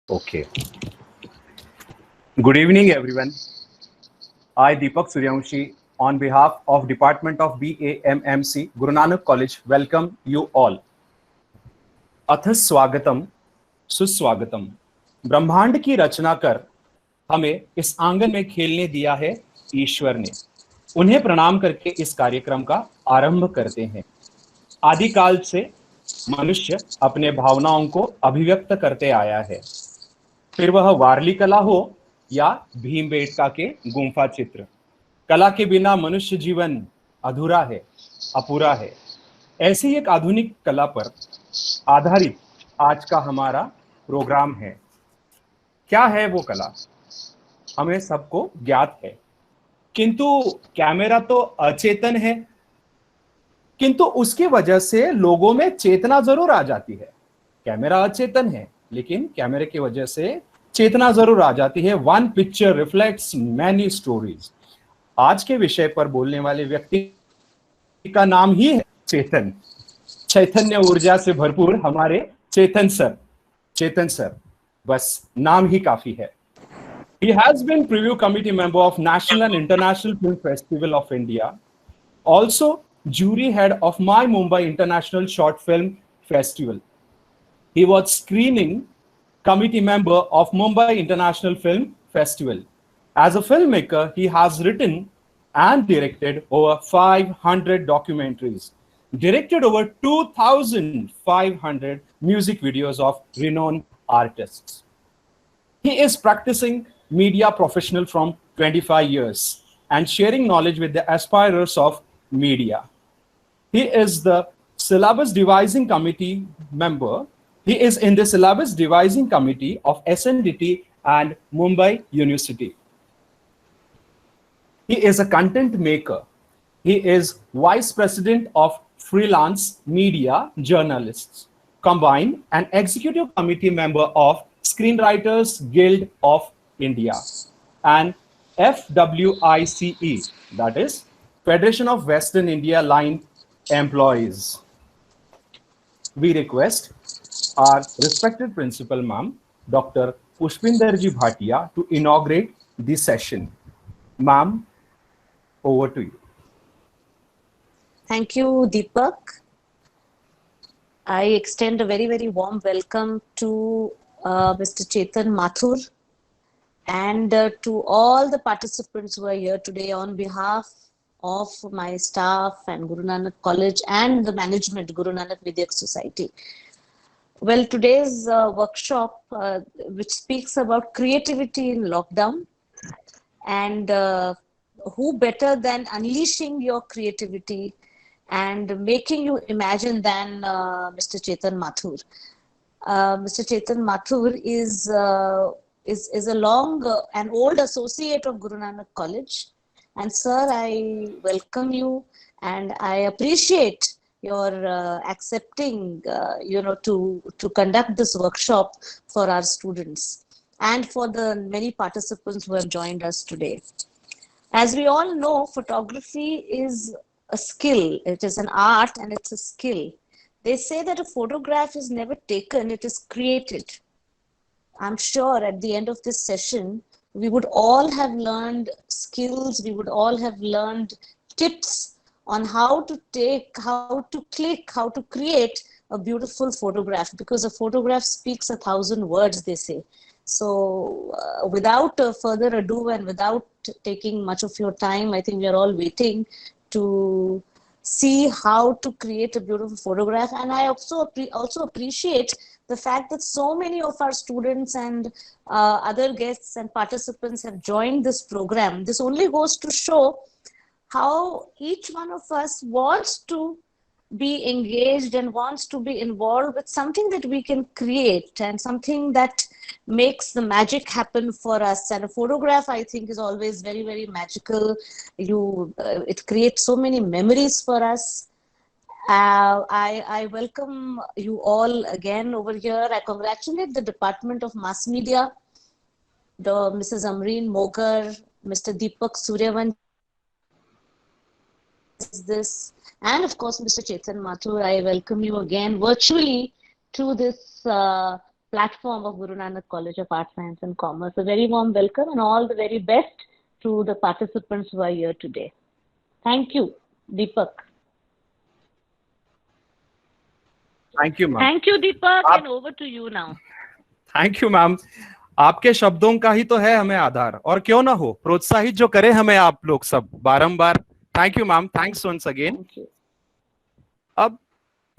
Okay. Good evening, everyone. I, Deepak Suryavanshi, on behalf of Department of BAMMC, Guru Nanak College, welcome you all. अथ स्वागतम सुस्वागतम। ब्रह्मांड की रचना कर हमें इस आंगन में खेलने दिया है ईश्वर ने। उन्हें प्रणाम करके इस कार्यक्रम का आरंभ करते हैं। आदिकाल से मनुष्य अपने भावनाओं को अभिव्यक्त करते आया है, फिर वह वारली कला हो या भीमबेटका के गुंफा चित्र। कला के बिना मनुष्य जीवन अधूरा है, अपूरा है। ऐसी एक आधुनिक कला पर आधारित आज का हमारा प्रोग्राम है। क्या है वो कला, हमें सबको ज्ञात है, किंतु कैमरा तो अचेतन है, किंतु उसकी वजह से लोगों में चेतना जरूर आ जाती है। कैमरा अचेतन है, लेकिन कैमरे की वजह से चेतना जरूर आ जाती है। One picture reflects many stories. आज के विषय पर बोलने वाले व्यक्ति का नाम ही है चेतन। चैतन्य ऊर्जा से भरपूर हमारे चेतन सर। चेतन सर, बस नाम ही काफी है। He has been preview committee member of National and International Film Festival of India, also jury head of My Mumbai International Short Film Festival. He was screening committee member of Mumbai International Film Festival. As a filmmaker, he has written and directed over 500 documentaries, directed over 2,500 music videos of renowned artists. He is practicing media professional from 25 years and sharing knowledge with the aspirers of media. He is the syllabus devising committee member. He is in the syllabus devising committee of SNDT and Mumbai University. He is a content maker. He is vice president of Freelance Media Journalists Combined and executive committee member of Screenwriters Guild of India and FWICE, that is Federation of Western India Line Employees. We request our respected principal, ma'am, Dr. Pushpinderji Bhatia, to inaugurate this session. Ma'am, over to you. Thank you, Deepak. I extend a very, very warm welcome to Mr. Chetan Mathur and to all the participants who are here today on behalf of my staff and Guru Nanak College and the management, Guru Nanak Vidyak Society. Well, today's workshop, which speaks about creativity in lockdown, and who better than unleashing your creativity and making you imagine than Mr. Chetan Mathur. Mr. Chetan Mathur is a long and old associate of Guru Nanak College. And sir, I welcome you and I appreciate your accepting, to conduct this workshop for our students and for the many participants who have joined us today. As we all know, photography is a skill. It is an art and it's a skill. They say that a photograph is never taken, it is created. I'm sure at the end of this session, we would all have learned skills, we would all have learned tips on how to take, how to click, how to create a beautiful photograph, because a photograph speaks 1,000 words, they say. So without further ado and without taking much of your time, I think we are all waiting to see how to create a beautiful photograph. And I also appreciate the fact that so many of our students and other guests and participants have joined this program. This only goes to show how each one of us wants to be engaged and wants to be involved with something that we can create and something that makes the magic happen for us. And a photograph, I think, is always very, very magical. It creates so many memories for us. I welcome you all again over here. I congratulate the Department of Mass Media, Mrs. Amreen Mogar, Mr. Deepak Suryavanshi, this, and of course Mr. Chetan Mathur. I welcome you again virtually to this platform of Guru Nanak College of Art, Science and Commerce. A very warm welcome and all the very best to the participants who are here today. Thank you, Deepak. Thank you ma'am. Thank you, Deepak, आप- and over to you now. Thank you ma'am. आपके शब्दों का ही तो है हमें आधार, और क्यों ना हो प्रोत्साहित जो करे हमें आप लोग सब बारंबार. Thank you ma'am, thanks once again. Thank you. अब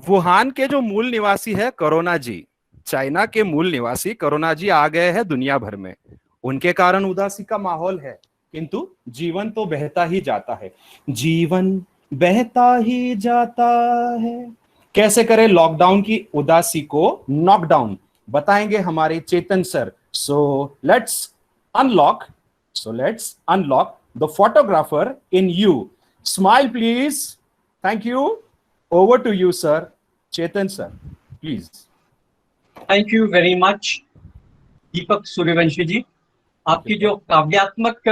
वुहान के जो मूल निवासी है कोरोना जी, चाइना के मूल निवासी कोरोना जी आ गए हैं दुनिया भर में. उनके कारण उदासी का माहौल है, किंतु जीवन तो बहता ही जाता है. जीवन बहता ही जाता है. कैसे करें लॉकडाउन की उदासी को नॉकडाउन, बताएंगे हमारे Chetan sir. So let's unlock the photographer in you. Smile please. Thank you. Over to you sir. Chetan sir please. Thank you very much Deepak Suryavanshi ji. आपकी जो काव्यात्मक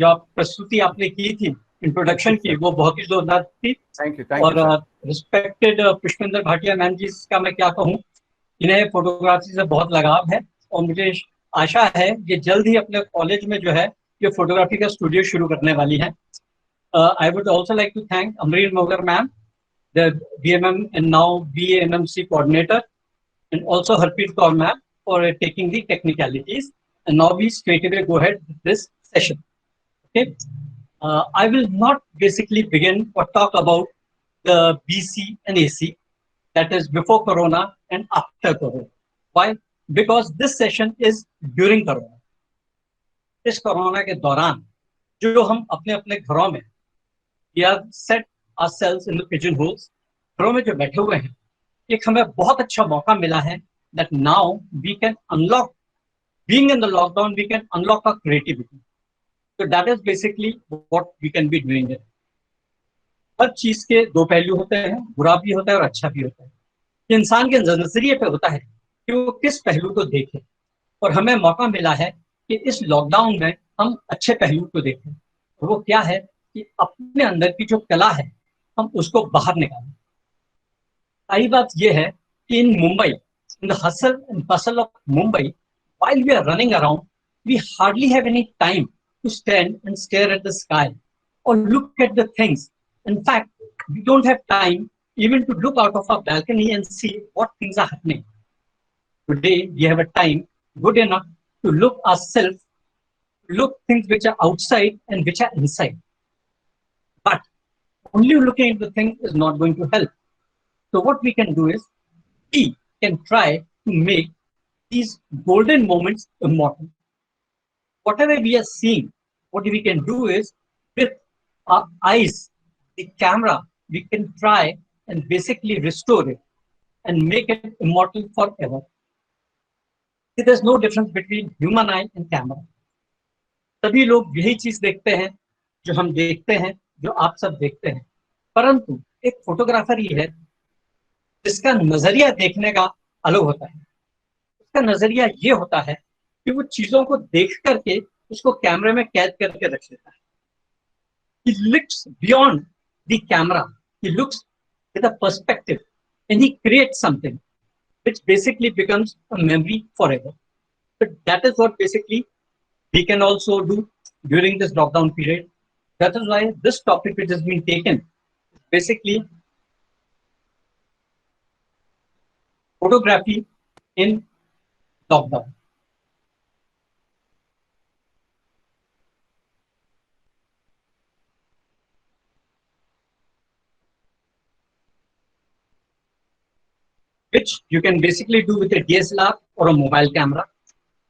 जो प्रस्तुति आपने की थी इंट्रोडक्शन की, वो बहुत ही जोरदार थी. Thank you. और रिस्पेक्टेड पुष्पेंद्र भाटिया मैम जी का मैं क्या कहूँ, इन्हें फोटोग्राफी से बहुत लगाव है और मुझे आशा है कि जल्द ही अपने कॉलेज में जो है ये फोटोग्राफी का स्टूडियो शुरू करने वाली है. I would also like to thank Amreen Mogar ma'am, the BMM and now BAMMC coordinator, and also Harpreet Kaur ma'am for taking the technicalities. And now we straight away go ahead with this session. Okay, I will not basically begin or talk about the BC and AC, that is before Corona and after Corona. Why? Because this session is during Corona. इस corona के दौरान जो हम अपने अपने घरों में we have set ourselves in the pigeonholes, घरों में जो बैठे हुए हैं, एक हमें बहुत अच्छा मौका मिला है that now we can unlock, being in the lockdown we can unlock our creativity. So that is basically what we can be doing it. हर चीज के दो पहलू होते हैं, बुरा भी होता है और अच्छा भी होता है. ये इंसान के नजरिए पे होता है कि वो किस पहलू को देखे, और हमें मौका मिला है कि इस लॉकडाउन में हम अच्छे पहलू को देखें. वो क्या है कि अपने अंदर की जो कला है हम उसको बाहर निकालें. सही बात यह है कि in Mumbai, in the hustle and bustle of Mumbai, while we are running around, we hardly have any time to stand and stare at the sky or look at the things. In fact, we don't have time even to look out of our balcony and see what things are happening. Today, we have a time good enough to look ourselves, look things which are outside and which are inside. But only looking at the thing is not going to help. So what we can do is, we can try to make these golden moments immortal. Whatever we are seeing, what we can do is, with our eyes, the camera, we can try and basically restore it and make it immortal forever. See, there's no difference between human eye and camera. सभी लोग यही चीज देखते हैं जो हम देखते हैं, जो आप सब देखते हैं. परंतु एक फोटोग्राफर ही है जिसका नजरिया देखने का अलग होता है. उसका नजरिया ये होता है कि वो चीजों को देख करके उसको कैमरे में कैद करके रख लेता है. He looks beyond the camera. He looks with a perspective and he creates something which basically becomes a memory forever. But that is what basically we can also do during this lockdown period. That is why this topic which has been taken is basically photography in lockdown. Which you can basically do with a DSLR or a mobile camera.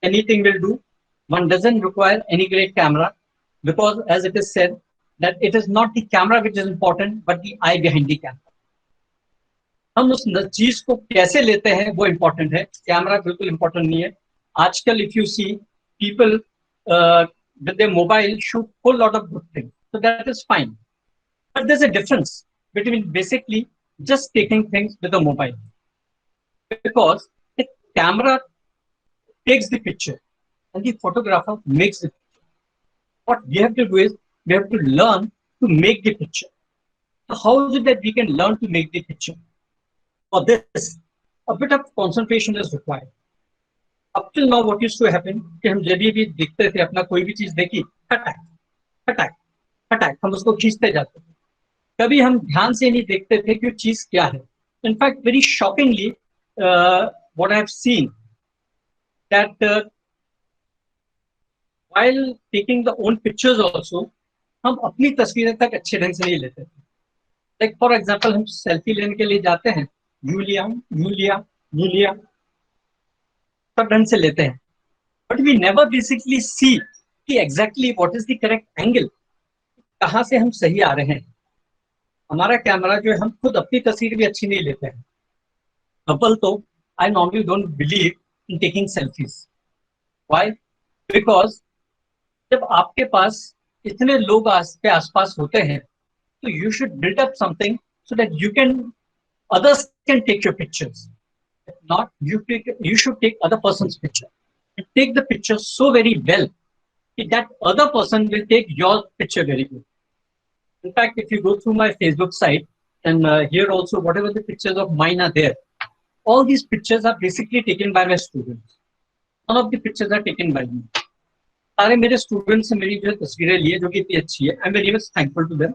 Anything will do. One doesn't require any great camera, because as it is said that it is not the camera which is important but the eye behind the camera. हम उस चीज को कैसे लेते हैं वो important है, camera बिल्कुल इम्पोर्टेंट नहीं है. आजकल if you see people with their mobile shoot whole lot of good things, so that is fine. But there's a difference between basically just taking things with a mobile, because the camera takes the picture and the photographer makes the picture. What we have to do is we have to learn to make the picture. So how is it that we can learn to make the picture? For this, a bit of concentration is required. Up till now what used to happen कि हम जब भी देखते थे, अपना कोई भी चीज देखी, हटाक हटाक हटाक, हम उसको खींचते जाते थे। कभी हम ध्यान से नहीं देखते थे कि वो चीज क्या है। In fact very shockingly what I have seen that while taking the own pictures also, हम अपनी तस्वीरें तक अच्छे ढंग से नहीं लेते थे। लाइक फॉर एग्जांपल, हम सेल्फी लेने के लिए जाते हैं, यू लिया यू लिया यू लिया, सब ढंग से लेते हैं, बट वी नेवर बेसिकली सी कि exactly what is the correct angle, कहाँ से हम सही आ रहे हैं। हमारा कैमरा जो है, हम खुद अपनी तस्वीर भी अच्छी नहीं लेते हैं। कपल तो I normally don't believe in taking selfies. Why? Because जब आपके पास इतने लोग आसपास होते हैं, तो you should build up something so that others can take your pictures. Not you should take other person's picture. You take the picture so very well that other person will take your picture very good. In fact, if you go through my Facebook site, and here also whatever the pictures of mine are there, all these pictures are basically taken by my students. None of the pictures are taken by me. सारे मेरे students से मेरी जो तस्वीरें लिए, जो कि इतनी अच्छी है, I am very much thankful to them.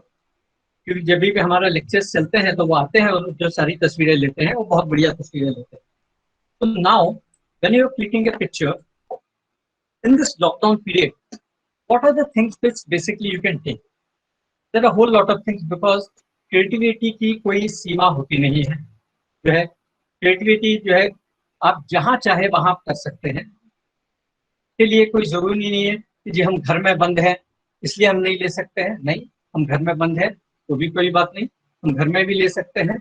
क्योंकि जब भी हमारा लेक्चर्स चलते हैं तो वो आते हैं और जो सारी तस्वीरें लेते हैं, वो बहुत बढ़िया तस्वीरें लेते हैं। तो now when you are clicking a picture in this lockdown period, what are the things which basically you can take? There are whole lot of things, because creativity की कोई सीमा होती नहीं है। जो है क्रिएटिविटी जो है, आप जहाँ चाहे वहां कर सकते हैं। के लिए कोई जरूरी नहीं है कि जी हम घर में बंद हैं इसलिए हम नहीं ले सकते हैं। नहीं, हम घर में बंद है तो भी कोई बात नहीं, हम घर में भी ले सकते हैं।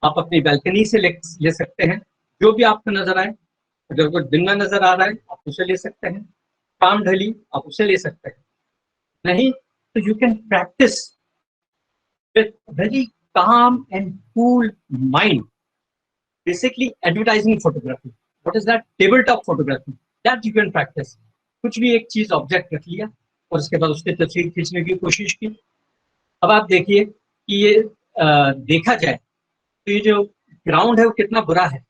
आप अपनी बैल्कनी से ले सकते हैं, जो भी आपको नजर आए। अगर कोई दिन में नजर आ रहा है, आप उसे ले सकते हैं। काम ढली, आप उसे ले सकते हैं। नहीं तो you can practice with very calm and cool mind, basically advertising photography. What is that? Table top photography, that you can practice. कुछ भी एक चीज ऑब्जेक्ट रख लिया और उसके बाद उसकी तस्वीर खींचने की कोशिश की। अब आप देखिए कि ये देखा जाए तो ये जो ग्राउंड है वो कितना बुरा है।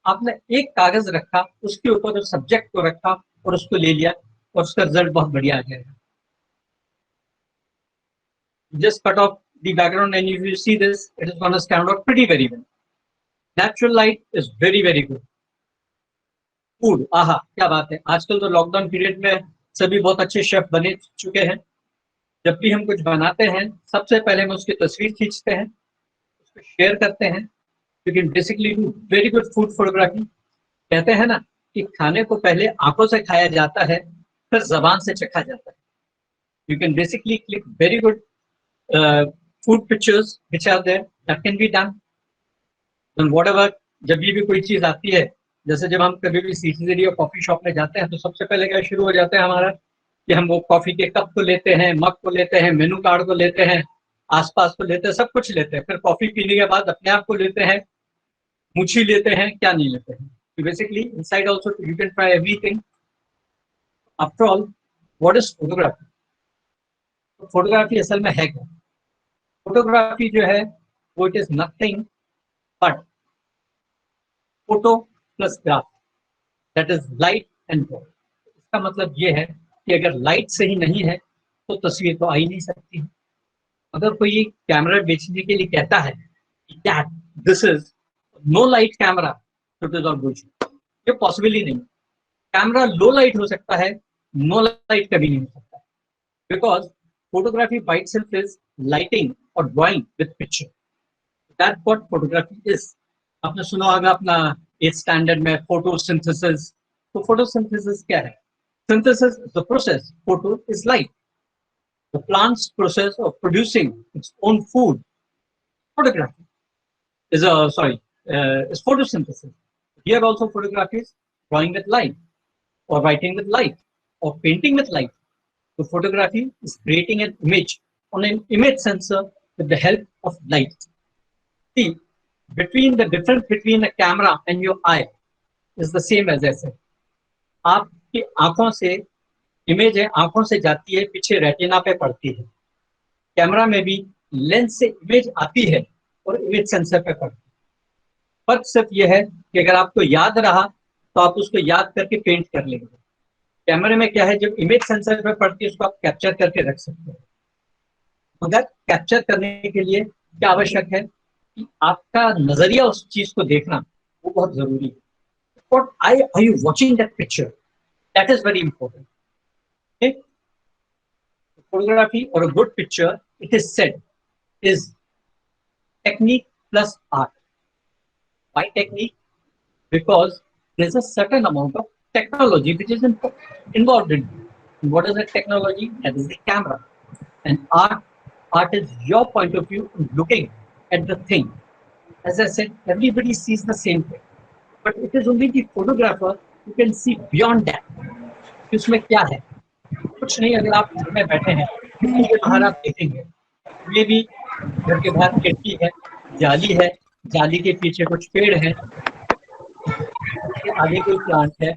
आपने एक कागज रखा, उसके ऊपर उस सब्जेक्ट को रखा और उसको ले लिया और उसका रिजल्ट बहुत बढ़िया आ जाएगा। Just cut off the background and you see this, it is gonna stand out pretty very well. Natural light is very very good. Food, आहा क्या बात है। आजकल तो लॉकडाउन पीरियड में सभी बहुत अच्छे शेफ बने चुके हैं। जब भी हम कुछ बनाते हैं, सबसे पहले हम उसकी तस्वीर खींचते हैं, उसको शेयर करते हैं। You can basically do very good food photography. कहते हैं ना कि खाने को पहले आंखों से खाया जाता है, फिर जबान से चखा जाता है। You can basically click very good food pictures which are there, that can be done. Whatever, जब भी कोई चीज आती है, जैसे जब हम कभी भी सीजनरी या कॉफी शॉप में जाते हैं, तो सबसे पहले क्या शुरू हो जाता है हमारा कि हम वो कॉफी के कप को लेते हैं, मग को लेते हैं, मेनू कार्ड को लेते हैं, आसपास को लेते हैं, सब कुछ लेते हैं। फिर कॉफी पीने के बाद अपने आप को लेते हैं, मुछी लेते हैं, क्या नहीं लेते हैं। तो basically inside also you can try everything. After all, what is photography? Photography असल में है क्या? फोटोग्राफी जो है वो it is nothing but photo plus graph, that is light and draw. इसका मतलब ये है कि अगर लाइट सही नहीं है तो तस्वीर तो आ ही नहीं सकती। अगर कोई कैमरा बेचने के लिए कहता है that this is no light camera, तो इट इज ऑल बुलशिट। ये पॉसिबल ही नहीं। कैमरा लो लाइट हो सकता है, नो लाइट कभी नहीं हो सकता, because photography by itself is lighting और drawing with picture. That what photography is. आपने सुना होगा अपना 8th स्टैंडर्ड में फोटोसिंथेसिस। तो फोटोसिंथेसिस क्या है? Synthesis is the process. Photo is light. The plant's process of producing its own food. Photography is is photosynthesis. Here also photography is drawing with light, or writing with light, or painting with light. So photography is creating an image on an image sensor with the help of light. See, the difference between a camera and your eye is the same as I said. आपकी आंखों से image है, आंखों से जाती है, पीछे retina पे पड़ती है। कैमरा में भी लेंस से इमेज आती है और इमेज सेंसर पे पड़ती है। फर्क सिर्फ ये है कि अगर आपको याद रहा तो आप उसको याद करके पेंट कर लेंगे। कैमरे में क्या है, जब इमेज सेंसर पे पड़ती है उसको आप कैप्चर करके रख सकते हो, मगर कैप्चर करने के लिए क्या आवश्यक है कि आपका नजरिया उस चीज को देखना वो बहुत जरूरी है। What are you watching that picture? That is very important. Okay? Photography or a good picture, it is said, is technique plus art. Why technique? Because there's a certain amount of technology which is involved in it. And what is the technology? That is the camera. And art is your point of view looking at the thing. As I said, everybody sees the same thing, but it is only the photographer who can see beyond that. कि उसमें क्या है, कुछ नहीं। अगर आप घर में बैठे हैं, खिड़की के बाहर आप देखेंगे, ये भी घर के बाहर खिड़की है, जाली है, जाली के पीछे कुछ पेड़ है, आगे कोई प्लांट है।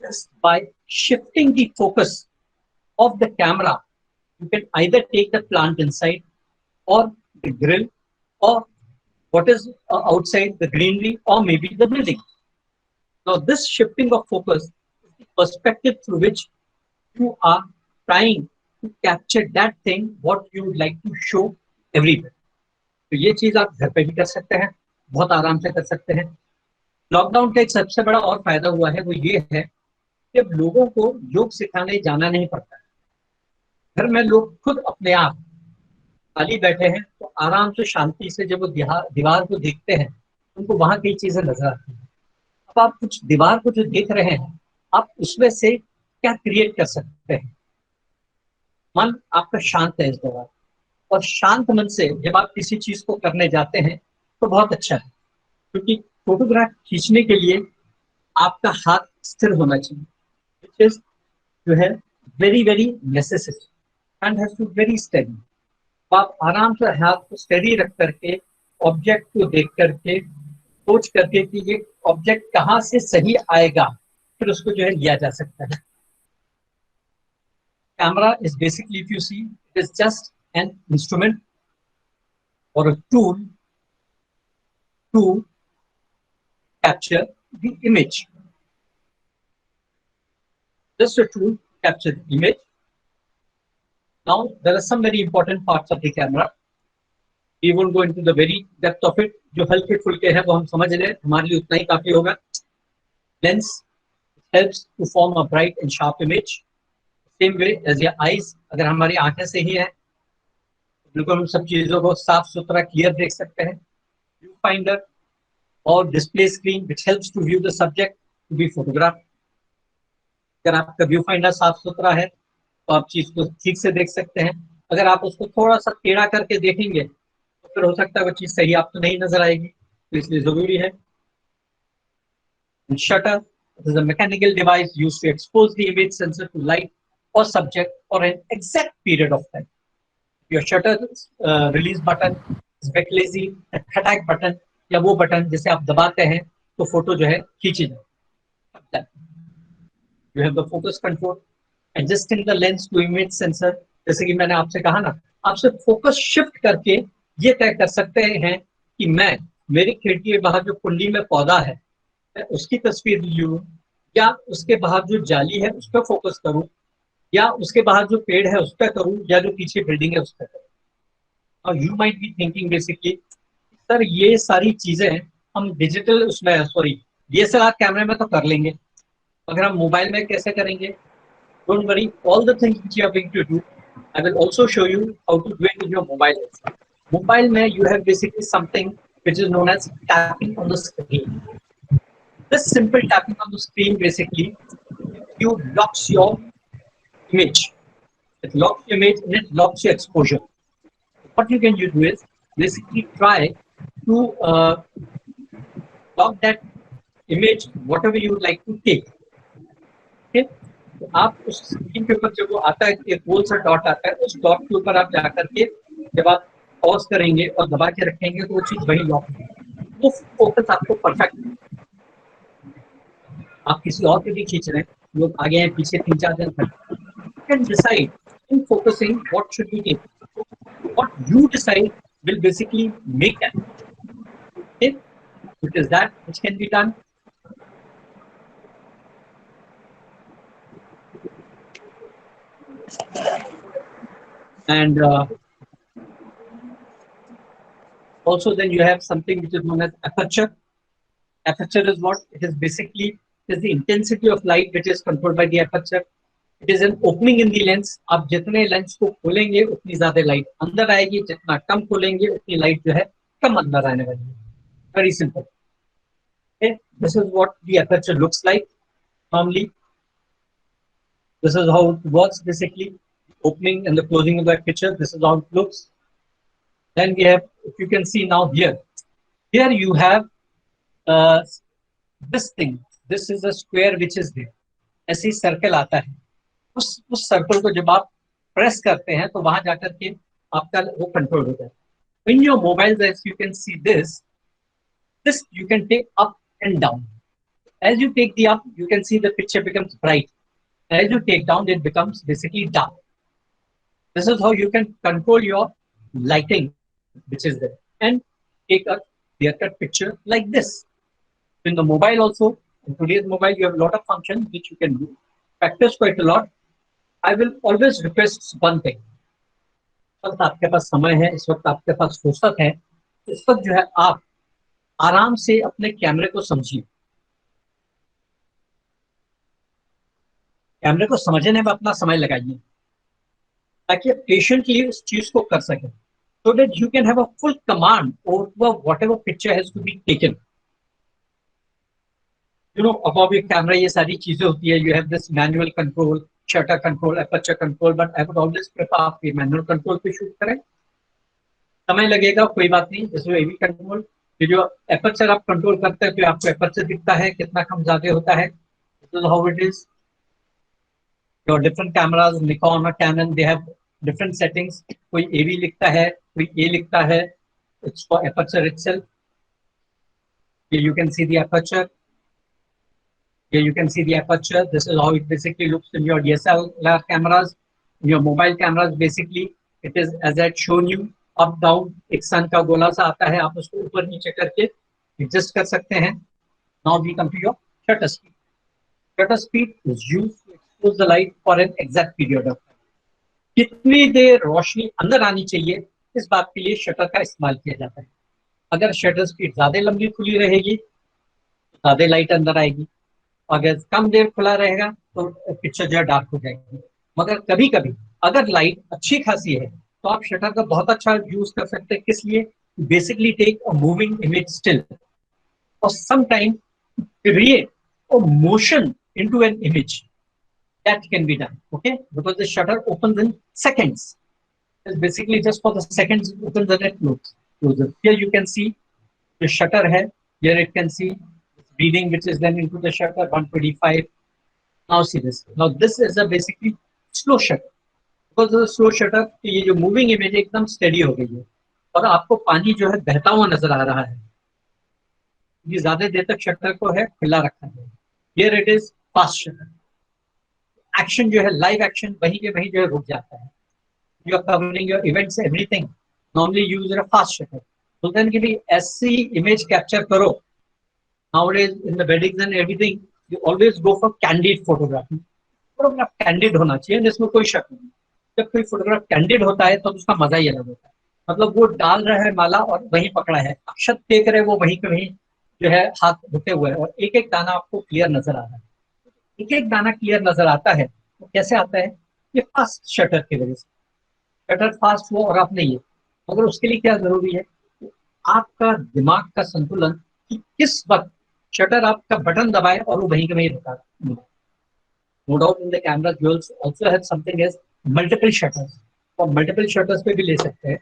Just by shifting the focus of the camera, you can either take the plant inside or the grill or what is outside the greenery or maybe the building. Now this shifting of focus is the perspective through which you are trying to capture that thing what you would like to show everywhere. तो ये चीज आप घर पे भी कर सकते हैं, बहुत आराम से कर सकते हैं। लॉकडाउन का एक सबसे बड़ा और फायदा हुआ है वो ये है कि अब लोगों को योग सिखाने जाना नहीं पड़ता है। घर में लोग खुद अपने आप खाली बैठे हैं तो आराम से शांति से जब वो दीवार को देखते हैं उनको वहां कई चीजें नजर आती हैं। अब आप कुछ दीवार को जो देख रहे हैं, आप उसमें से क्या क्रिएट कर सकते हैं। मन आपका शांत है इस दौरान, और शांत मन से जब आप किसी चीज को करने जाते हैं तो बहुत अच्छा है, क्योंकि फोटोग्राफ खींचने के लिए आपका हाथ स्थिर होना चाहिए, विच इज जो है very very necessary and has to very steady. आप आराम से हाथ को स्टेडी रख करके ऑब्जेक्ट को देख करके सोच करके कि ये ऑब्जेक्ट कहाँ से सही आएगा, फिर उसको जो है लिया जा सकता है। Camera is basically, if you see, it is just an instrument और a tool to capture the image, just a tool to capture the image. Now there are some very important parts of the camera. We won't go into the very depth of it. जो हल्के फुल्के हैं वो हम समझ रहे हैं, हमारे लिए उतना ही काफी होगा। Lens helps to form a bright and sharp image. Same way as your eyes, अगर हमारी आंखें सही हैं बिल्कुल हम सब चीजों को साफ सुथरा क्लियर देख सकते हैं। व्यू फाइंडर और display screen which helps to view the subject to be photographed. अगर आपका व्यू फाइंडर साफ सुथरा है तो आप चीज को ठीक से देख सकते हैं। अगर आप उसको थोड़ा सा टेढ़ा करके देखेंगे तो फिर हो सकता है वो चीज सही आपको नहीं नजर आएगी, तो इसलिए जरूरी है। Shutter is a mechanical device used to expose the image sensor to light or subject for an exact period of time. Your shutter release button is lazy, attack button या वो बटन जिसे आप दबाते हैं तो फोटो जो है खींची जाए। You have the focus control, adjusting the lens to image sensor. जैसे कि मैंने आपसे कहा ना, आप सिर्फ फोकस शिफ्ट करके ये तय कर सकते हैं कि मैं मेरी खिड़की के बाहर जो कुंडी में पौधा है मैं उसकी तस्वीर लूं, या उसके बाहर जो जाली है उस पर फोकस करूं, या उसके बाहर जो पेड़ है उस पर करूं, या जो पीछे बिल्डिंग है उस पर करूं। और you might be thinking basically sir ये सारी चीजें हम डिजिटल उसमें सॉरी DSLR कैमरे में तो कर लेंगे, अगर हम मोबाइल में कैसे करेंगे? Don't worry, all the things which you are going to do, I will also show you how to do it in your mobile. Mobile में you have basically something which is known as tapping on the screen. This simple tapping on the screen basically you locks your image. It locks your image and it locks your exposure. What you can do is basically try to lock that image whatever you would like to take. तो आप उस screen के ऊपर जब वो आता है एक गोल सा डॉट आता है, उस डॉट के ऊपर आप जाकर के जब आप पॉज करेंगे और दबा के रखेंगे तो वो चीज वही लॉक होगी, वो फोकस आपको परफेक्ट। आप किसी और के भी खींच रहे हैं, लोग आगे हैं पीछे 3-4 जन खड़े, you can decide in focusing what should be taken. What you decide will basically make that. Okay? It is that which can be done. And also then you have something which is known as aperture. Aperture is what? It is basically is the intensity of light which is controlled by the aperture. It is an opening in the lens. आप जितने lens को खोलेंगे उतनी ज्यादा light अंदर आएगी, जितना कम खोलेंगे उतनी लाइट जो है कम अंदर आने वाली है. Very simple. Okay, this is what the aperture looks like normally. This is how it works basically. Opening and the closing of the aperture. This is how it looks. Then we have, if you can see now here, here you have this thing. This is a square which is there. ऐसे ही circle आता है. उस circle को जब आप press करते हैं तो वहां जाकर के आपका वो कंट्रोल होता है. In your mobiles, as you can see this you can take up and down. As you take the up, you can see the picture becomes bright. As you take down, it becomes basically dark. This is how you can control your lighting, which is there, and take a clear-cut picture like this. In the mobile also, in today's mobile, you have a lot of functions which you can do. Practice quite a lot. I will always request one thing. इस वक्त आपके पास समय है, इस वक्त आपके पास फुर्सत है, इस वक्त जो है आप आराम से अपने कैमरे को समझिए. कैमरे को समझने में अपना समय लगाइए ताकि आप पेशेंटली उस चीज को कर सकें. So that you can have a full command over whatever picture has to be taken. You know, above your camera ये सारी चीजें होती है. You have this manual control, shutter control, aperture control, but I would always prefer आप ये manual control पे shoot करें. समय लगेगा, कोई बात नहीं. जैसे AV control, ये जो aperture आप कंट्रोल करते हैं तो आपको aperture दिखता है कितना कम ज्यादा होता है. This is how it is. Your different cameras, Nikon or Canon, they have different settings. कोई AV लिखता है, कोई A लिखता है. It's for aperture itself. Here you can see the aperture. Here you can see the aperture. This is how it basically looks in your DSLR cameras. In your mobile cameras, basically, it is as I had shown you, up down. एक sun का गोला सा आता है, आप उसको ऊपर नीचे करके adjust कर सकते हैं. Now we come to your shutter speed. Shutter speed is used to expose the light for an exact period of time. कितनी देर रोशनी अंदर आनी चाहिए, इस बात के लिए शटर का इस्तेमाल किया जाता है. अगर शटर स्पीड ज्यादा लंबी खुली रहेगी तो ज्यादा लाइट अंदर आएगी. अगर कम देर खुला रहेगा तो पिक्चर जो है डार्क हो जाएगी. मगर कभी कभी अगर लाइट अच्छी खासी है तो आप शटर का बहुत अच्छा यूज कर सकते हैं. किस लिए? Basically take a moving image still और some time create a motion into an image. That can be done, okay? Because the shutter opens in seconds. It's basically just for the seconds it opens and it closes. Here you can see the shutter hai. Here it can see reading which is then into the shutter 125. Now see this. Now this is a basically slow shutter. Because of the slow shutter, ये जो moving image एकदम steady हो गई है और आपको पानी जो है बहता हुआ नजर आ रहा है. ये ज्यादा देर तक शटर को है खुला रखा है. Here it is fast shutter. Action जो है लाइव एक्शन वहीं के वहीं जो है रुक जाता है. You are covering your events everything. Normally use a fast shutter. तो देन कि भी ऐसी इमेज कैप्चर करो. Nowadays in the weddings and everything you always go for candid photography. Photograph candid होना चाहिए, जिसमें कोई शक नहीं. जब कोई फोटोग्राफ कैंडिड होता है तो उसका मजा ही अलग होता है. मतलब वो डाल रहा है माला और वहीं पकड़ा है, अक्षत देख रहे वो वहीं के वहीं जो है हाथ रुके हुए है और एक एक दाना आपको क्लियर नजर आ रहा है. एक एक दाना क्लियर नजर आता है. तो कैसे आता है? ये फास्ट शटर की वजह से. शटर फास्ट हो और आप नहीं है, मगर उसके लिए क्या जरूरी है? आपका दिमाग का संतुलन कि किस वक्त शटर आपका बटन दबाए और वो वहीं के वहीं रुका. No doubt in the camera you also have something as multiple shutters. और मल्टीपल शटर्स पे भी ले सकते हैं.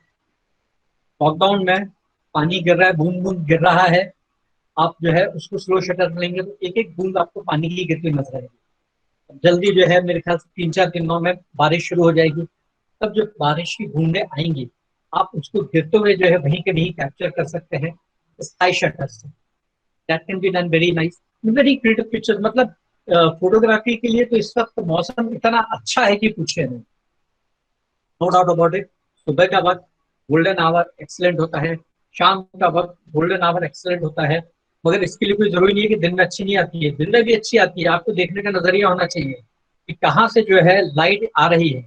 लॉकडाउन में पानी गिर रहा है, बूंद बूंद गिर रहा है, आप जो है उसको स्लो शटर लेंगे तो एक एक बूंद आपको पानी की गिरती नजर आएगी. जल्दी जो है मेरे ख्याल से 3-4 दिनों में बारिश शुरू हो जाएगी. तब जब बारिश की बूंदें आएंगी आप उसको गिरते हुए जो है वहीं के वहीं कैप्चर कर सकते हैं स्काई शटर से. That can be done very nice, very creative picture. मतलब फोटोग्राफी के लिए तो इस वक्त मौसम इतना अच्छा है कि पूछे नहीं. No doubt about it. सुबह का वक्त गोल्डन आवर एक्सीलेंट होता है, शाम का वक्त गोल्डन आवर एक्सीलेंट होता है. मगर इसके लिए कोई जरूरी नहीं है कि दिन में अच्छी नहीं आती है. दिन में भी अच्छी आती है. आपको देखने का नजरिया होना चाहिए कि कहाँ से जो है लाइट आ रही है.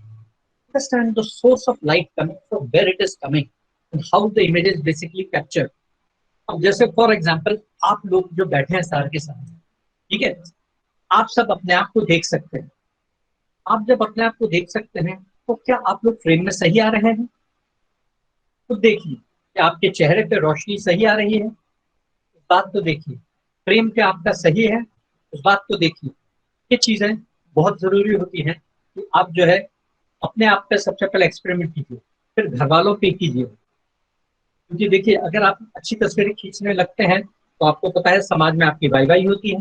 understand the source of light coming from where it is coming and how the image is basically captured. अब जैसे फॉर एग्जाम्पल आप लोग जो बैठे हैं सर के साथ, ठीक है, आप सब अपने आप को देख सकते हैं। आप जब अपने आप को देख सकते हैं तो क्या आप लोग फ्रेम में सही आ रहे हैं? तो देखिए कि आपके चेहरे पे रोशनी सही आ रही है, उस बात को देखिए। फ्रेम पे आपका सही है, उस बात को देखिए। ये चीजें बहुत जरूरी होती हैं कि आप जो है अपने आप पे सबसे पहले एक्सपेरिमेंट कीजिए, फिर घर वालों पे कीजिए। क्योंकि देखिए अगर आप अच्छी तस्वीरें खींचने लगते हैं तो आपको पता है समाज में आपकी वाई वाई होती है।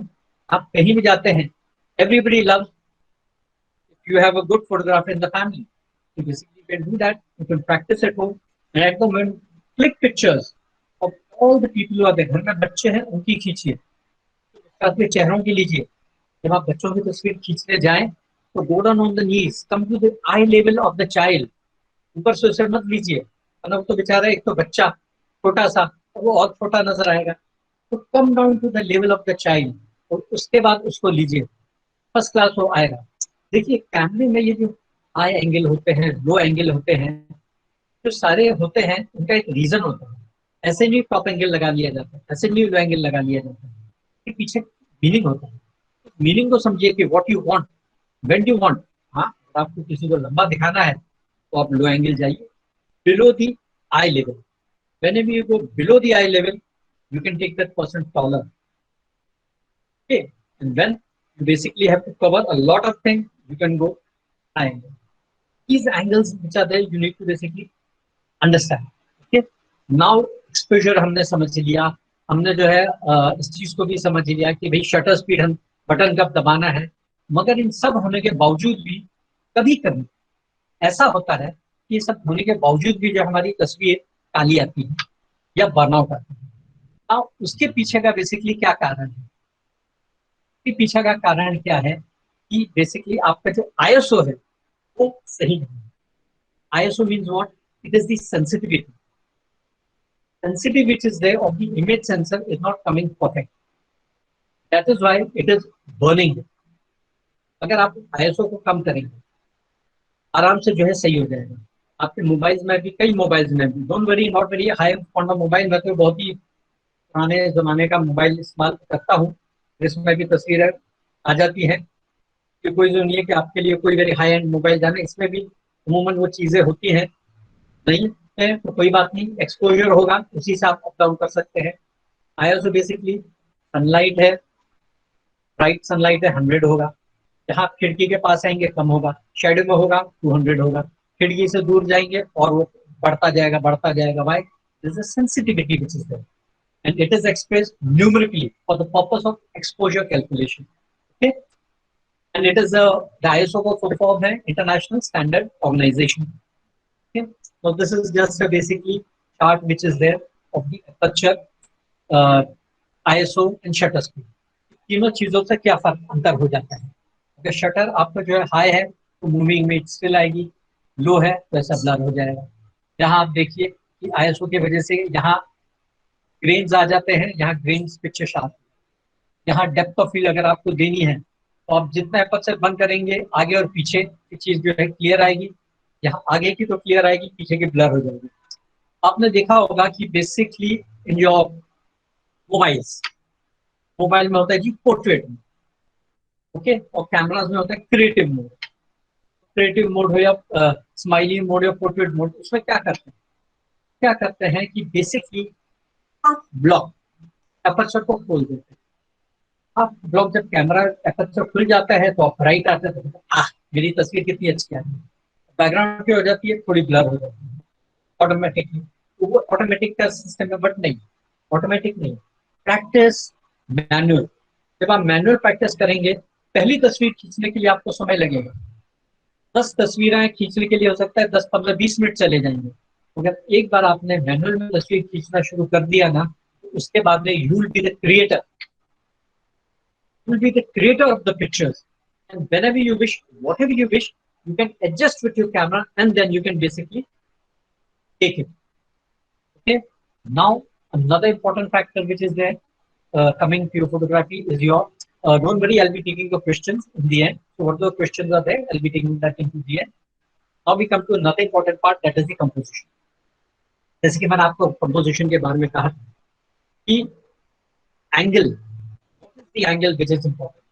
आप कहीं भी जाते हैं, everybody loves if you have a good photographer in the family. You basically can do that. You can practice at home and at the moment click pictures of all the people who are there. घर में बच्चे हैं उनकी खींचिए, साथ में चेहरों की लीजिए। जब आप बच्चों की तस्वीर खींचने जाएं तो go down on the knees, come to the eye level of the child. ऊपर से उसे मत लीजिए, वरना वो तो बेचारा एक तो बच्चा छोटा सा, वो और छोटा नजर आएगा। तो come down to the level of the child और उसके बाद उसको लीजिए, फर्स्ट क्लास वो आएगा। देखिए कैमरे में ये जो हाई एंगल होते हैं, लो एंगल होते हैं, जो सारे होते हैं उनका एक रीजन होता है। ऐसे नहीं टॉप एंगल लगा लिया जाता है, ऐसे नहीं लो एंगल लगा लिया जाता है, इसके पीछे मीनिंग होता है। मीनिंग को समझिए कि what you want, when you want. हाँ, आपको किसी को लंबा दिखाना है तो आप लो एंगल जाइए, below the I level. whenever you go below the eye level, you can take that person taller. Okay, and when you basically have to cover a lot of things, you can go high angle. These angles which are there, you need to basically understand. Okay, now exposure हमने समझ लिया, हमने जो है इस चीज को भी समझ लिया कि भाई शटर स्पीड हम बटन कब दबाना है। मगर इन सब होने के बावजूद भी कभी कभी ऐसा होता है कि सब होने के बावजूद भी जो हमारी तस्वीर काली आती है या बर्नआउट आती है। अब उसके पीछे का बेसिकली क्या कारण है? उसके पीछे का कारण क्या है कि बेसिकली आपका जो आईएसओ है वो सही नहीं है। ISO means what? It is the sensitivity. Sensitivity which is there of the image sensor is not coming perfect. That is why it is burning. अगर आप आईएसओ को कम करेंगे आराम से जो है सही हो जाएगा। आपके मोबाइल्स में भी, कई मोबाइल्स में भी, don't worry, not very high on the mobile. मैं तो बहुत ही पुराने जमाने का मोबाइल इस्तेमाल करता हूँ जिसमें भी तस्वीरें आ जाती हैं। कि कोई जो नहीं है कि आपके लिए कोई वेरी हाई एंड मोबाइल जाना, इसमें भी अमूमन वो चीजें होती हैं। नहीं है तो कोई बात नहीं, एक्सपोजर होगा उसी से आप अप डाउन कर सकते हैं। आईएसओ बेसिकली सनलाइट है, ब्राइट सनलाइट है 100 होगा, जहाँ आप खिड़की के पास आएंगे कम होगा, शेडो में होगा 200 होगा, खिड़की से दूर जाएंगे और वो बढ़ता जाएगा। Why? This is sensitivity which is there and it is expressed numerically for the purpose of exposure calculation. Okay, and it is the ISO का फुल फॉर्म है international standard organization. Okay, so this is just a basically chart which is there of the aperture, ISO and shutter speed. तीनों चीजों से क्या फर्क अंतर हो जाता है? अगर शटर आपका जो है हाई है तो मूविंग इमेज स्टिल आएगी, लो है तो ऐसा ब्लर हो जाएगा। यहाँ आप देखिए कि ISO की वजह से यहाँ ग्रेन्स आ जाते हैं, यहाँ ग्रेन्स पिक्चर शार्प। यहाँ डेप्थ ऑफ फील्ड अगर आपको देनी है तो आप जितना एपर्चर बंद करेंगे आगे और पीछे की चीज जो है क्लियर आएगी। यहाँ आगे की तो क्लियर आएगी, पीछे की ब्लर हो जाएगी। आपने देखा होगा कि बेसिकली इन योर मोबाइल में होता है जी पोर्ट्रेट मोड, ओके, और कैमराज में होता है क्रिएटिव मोड। क्रिएटिव मोड हो या स्माइली मोड या पोर्ट्रेट मोड, उसमें क्या करते हैं कि बेसिकली आप ब्लॉक एपर्चर को खोल देते हैं। आप ब्लॉक जब कैमरा एपर्चर खुल जाता है तो आप राइट आते हैं तो मेरी तस्वीर कितनी अच्छी आ रही है, बैकग्राउंड क्या हो जाती है, थोड़ी ब्लर हो जाती है ऑटोमेटिकली। तो वो ऑटोमेटिक का सिस्टम है, बट नहीं, ऑटोमेटिक नहीं, प्रैक्टिस मैनुअल। जब आप मैनुअल प्रैक्टिस करेंगे, पहली तस्वीर खींचने के लिए आपको समय लगेगा। 10 तस्वीरें खींचने के लिए हो सकता है 10, 15, 20 मिनट चले जाएंगे। अगर एक बार आपने मैनुअल में तस्वीर खींचना शुरू कर दिया ना, तो उसके बाद में you will be the creator, of the pictures and whenever you wish, whatever you wish, you can adjust with your camera and then you can basically take it. Okay, now another important factor which is there coming to your photography is your don't worry, I'll be taking the questions in the end. So what the questions are there, I'll be taking that into the end. Now we come to another important part, that is the composition. जैसे कि मैंने आपको composition के बारे में कहा कि angle, what is the angle which is important.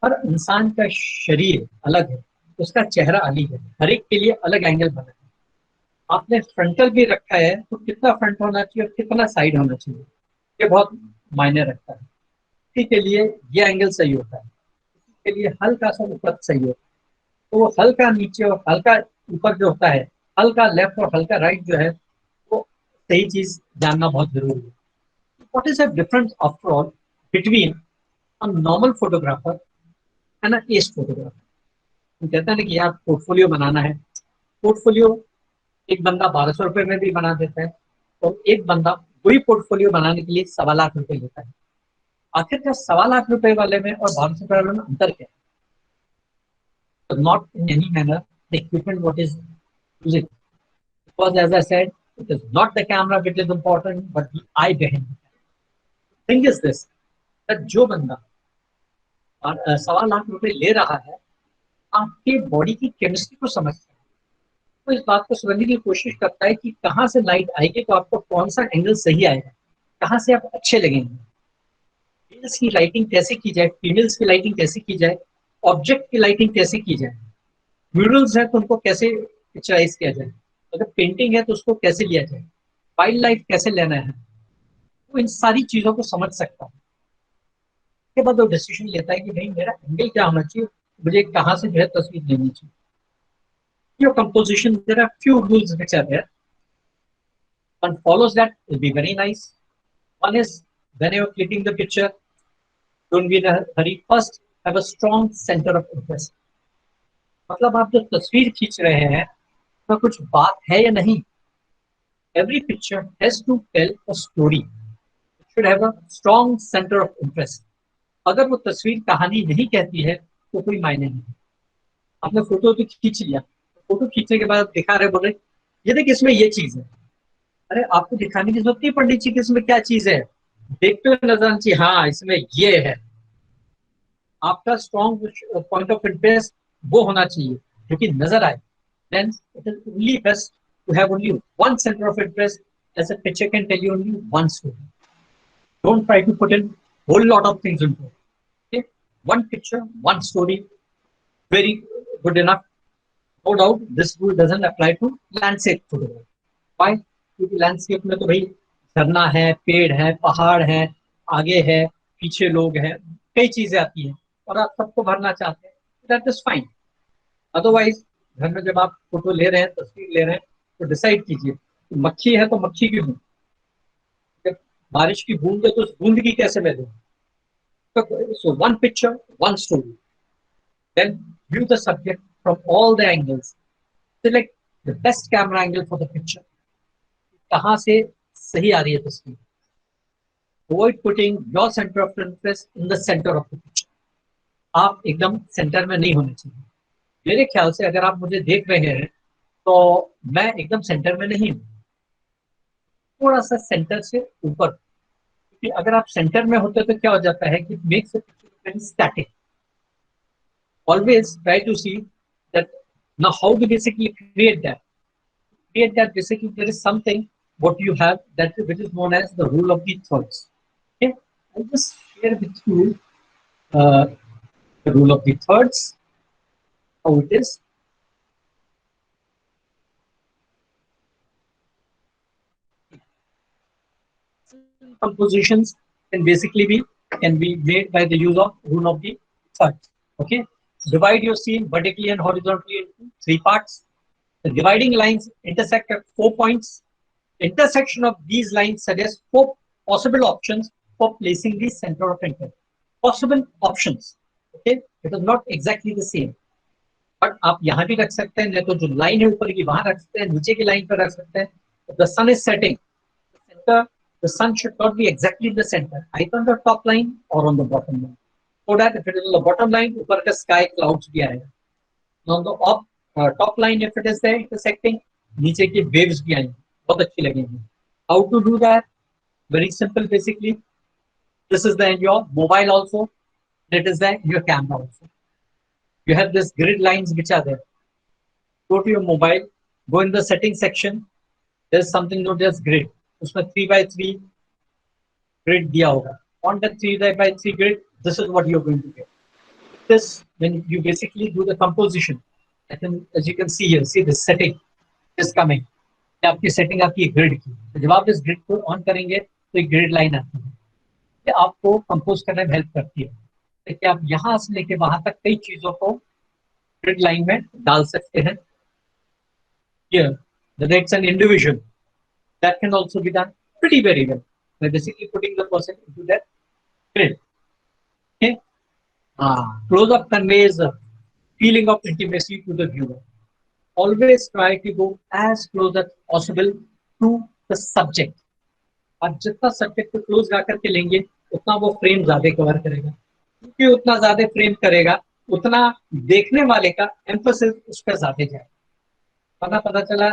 हर इंसान का शरीर अलग है, उसका चेहरा अलग है, हर एक के लिए अलग एंगल बना है। आपने फ्रंटल भी रखा है तो कितना फ्रंट होना चाहिए और कितना साइड होना चाहिए, ये बहुत मायने रखता है। किसी के लिए ये एंगल सही होता है, किसी के लिए हल्का सा ऊपर सही होता है, तो वो हल्का नीचे और हल्का ऊपर जो होता है, हल्का लेफ्ट और हल्का राइट जो है, वो सही चीज जानना बहुत जरूरी है। What is the difference after all between a normal photographer and a ace photographer. हम कहते हैं ना कि यार पोर्टफोलियो बनाना है, पोर्टफोलियो एक बंदा 1200 रुपए में भी बना देता है और एक बंदा वही पोर्टफोलियो बनाने के लिए 1.25 लाख लेता है। आखिर का 1.25 लाख वाले में और 1200 वाले में अंतर क्या है? Not in any manner the equipment what is using, because as I said it is not the camera which is important but the eye behind. Thing is this, that जो बंदा 1.25 लाख ले रहा है, आपके बॉडी की केमिस्ट्री को समझता है, तो इस बात को समझने की कोशिश करता है कि कहाँ से लाइट आएगी तो आपको कौन सा एंगल सही आएगा, कहाँ से आप अच्छे लगेंगे, मेल्स की लाइटिंग कैसे की जाए, फीमेल्स की लाइटिंग कैसे की जाए, ऑब्जेक्ट की लाइटिंग कैसे की जाए, म्यूरल्स है तो उनको कैसे पिक्चराइज किया जाए, अगर पेंटिंग है तो उसको कैसे लिया जाए, वाइल्ड लाइफ कैसे लेना है, वो इन सारी चीजों को समझ सकता है। उसके बाद वो डिसीजन लेता है कि भाई मेरा एंगल क्या होना चाहिए, मुझे कहाँ से जो है तस्वीर लेनी चाहिए। Your composition, there are few rules which are there. One follows that will be very nice. One is when you're clicking the picture, don't be in a hurry. First, have a strong center of interest. मतलब आप जो तस्वीर खींच रहे हैं तो कुछ बात है या नहीं। Every picture has to tell a story. It should have a strong center of interest. अगर वो तस्वीर कहानी नहीं कहती है तो कोई मायने नहीं। आपने फोटो तो खींच लिया, फोटो खींचने के बाद दिखा रहे, बोल रहे ये देख इसमें ये चीज है। अरे आपको दिखाने की जरूरत नहीं पड़नी चाहिए कि इसमें क्या चीज है, देखते हुए नजर आना चाहिए हाँ इसमें ये है। आपका स्ट्रॉन्ग पॉइंट ऑफ इंटरेस्ट वो होना चाहिए जो कि नजर आए। Then it is only best to have only one center of interest, as a picture can tell you only one story. Don't try to put in whole lot of things into it. Okay? One picture, one story, very good enough. No doubt this rule doesn't apply to landscape photography. Why? क्योंकि landscape में तो भाई झरना है, पेड़ है, पहाड़ है, आगे है, पीछे लोग हैं, कई चीजें आती हैं और आप सबको भरना चाहते हैं, दैट इज फाइन। अदरवाइज घर में जब आप फोटो ले रहे हैं, तस्वीर ले रहे हैं, तो डिसाइड कीजिए मक्खी है तो मक्खी की बूंद, जब बारिश की बूंद है तो उस बूंद की कैसे मैं दूं। So one picture, one story. Then view the subject from all the angles. Select the best camera angle for the picture. कहाँ से सही आ रही है तस्वीर। Avoid putting your center of interest in the center of the picture. आप एकदम centre में नहीं होने चाहिए। मेरे ख्याल से अगर आप मुझे देख रहे हैं तो मैं एकदम सेंटर में नहीं हूँ, थोड़ा सा सेंटर से ऊपर, क्योंकि अगर आप सेंटर में होते तो क्या हो जाता है कि makes the picture very static. Always try to see that now how to basically create that. Create that basically there is something what you have that which is known as the rule of the thirds. Okay, I'll just share with you uh, the rule of the thirds, how it is. Compositions can be made by the use of rule of the thirds. Okay, divide your scene vertically and horizontally into 3 parts. The dividing lines intersect at 4 points. Intersection of these lines suggests 4 possible options for placing the center of interest. Possible options. Okay, it is not exactly the same. But आप यहाँ भी रख सकते हैं, नहीं तो जो line है ऊपर की वहां रख सकते हैं, नीचे की लाइन पर रख सकते हैं. The sun is setting, the sun should not be exactly in the center, either on the top line or on the bottom line. So that if it is on the bottom line, ऊपर का sky clouds भी आएगा. On the top line, if it is there intersecting, नीचे की waves भी आएंगी, बहुत अच्छी लगेंगी. How to do that? Very simple, basically. This is there in your mobile also. It is there in your camera also. You have this grid lines which are there. go to your mobile, go in the setting section, there's something known as grid. उसमें 3x3 grid दिया होगा. On the 3x3 grid, this is what you're going to get. This, when you basically do the composition, as you can see here, see the setting is coming. आपकी setting आपकी grid की, तो जब आप इस grid को on करेंगे तो एक ग्रिड लाइन आती है, ये आपको कंपोज करने में हेल्प करती है, ताकि आप यहाँ से लेके वहां तक कई चीजों को ग्रिड लाइन में डाल सकते हैं. Here, whether it's an individual, that can also be done pretty very well by basically putting the person into that grid. Okay. Close-up conveys a feeling of intimacy to the viewer. Always try to go as close as possible to the subject. आप जितना subject को close ला करके लेंगे उतना वो frame ज्यादा cover करेगा, क्योंकि उतना ज्यादा फ्रेम करेगा उतना देखने वाले का एम्फोसिस उस पर ज्यादा जाएगा. पता चला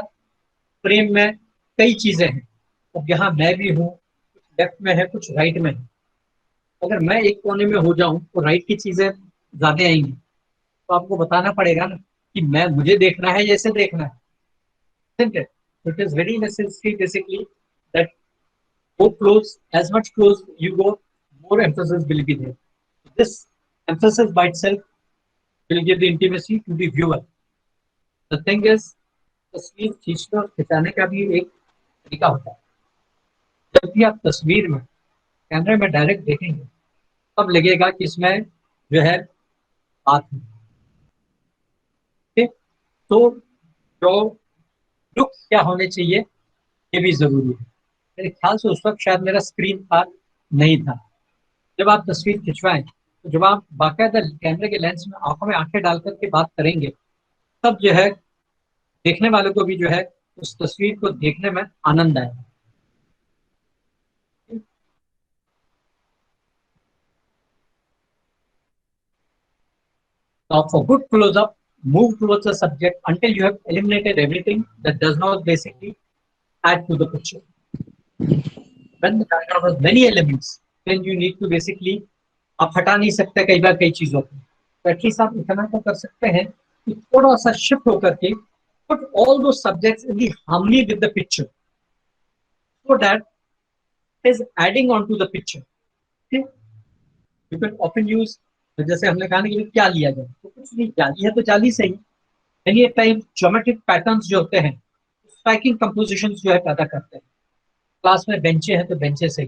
फ्रेम में कई चीजें हैं, अब यहाँ मैं भी हूँ, कुछ लेफ्ट में है कुछ राइट में है. अगर मैं एक कोने में हो जाऊं तो राइट की चीजें ज्यादा आएंगी, तो आपको बताना पड़ेगा ना कि मुझे देखना है जैसे देखना है. It is very necessary basically that go close, as much close you go, more emphasis will be there. This emphasis by itself will give the intimacy to the viewer. The thing is, तस्वीर खींचने और खिंचाने का भी एक तरीका होता है. जब भी आप तस्वीर में कैमरे में डायरेक्ट देखेंगे तब लगेगा कि इसमें जो है बात है. तो जो लुक क्या होने चाहिए ये भी जरूरी है. मेरे ख्याल से उस वक्त शायद मेरा स्क्रीन था नहीं था. जब आप तस्वीर खिंचवाएं तो जब आप बाकायदा कैमरे के लेंस में आंखों में आंखें डाल करके बात करेंगे तब जो है देखने वालों को भी जो है उस तस्वीर को देखने में आनंद आएगा. Now for good close-up, move towards the subject until you have eliminated everything that does not basically add to the picture. When the background has many elements, then you need to basically, आप हटा नहीं सकते कई बार कई चीजों को, तो at least आप इतना तो कर सकते हैं कि थोड़ा सा शिफ्ट होकर के put all those subjects in the harmony with the picture, so that it is adding on to the picture. Okay? You can often use, जैसे हमने कहा ना कि क्या लिया जाए, तो कुछ नहीं, जाली है तो जाली सही. एनी टाइप ज्योमेट्रिक पैटर्न्स जो होते हैं स्ट्राइकिंग कंपोजिशन जो है पैदा करते हैं. क्लास में बेंचे हैं तो बेंचे सही,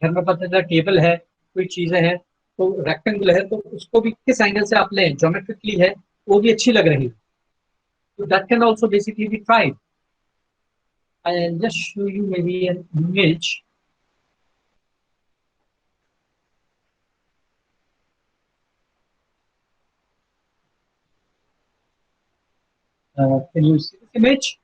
घर में पता चला टेबल है, कोई चीजें हैं तो रेक्टेंगल है तो उसको भी किस एंगल से आप लें, ज्योमेट्रिकली है वो भी अच्छी लग रही है. So that can also basically be tried. I'll just show you maybe an image. Can you see this image?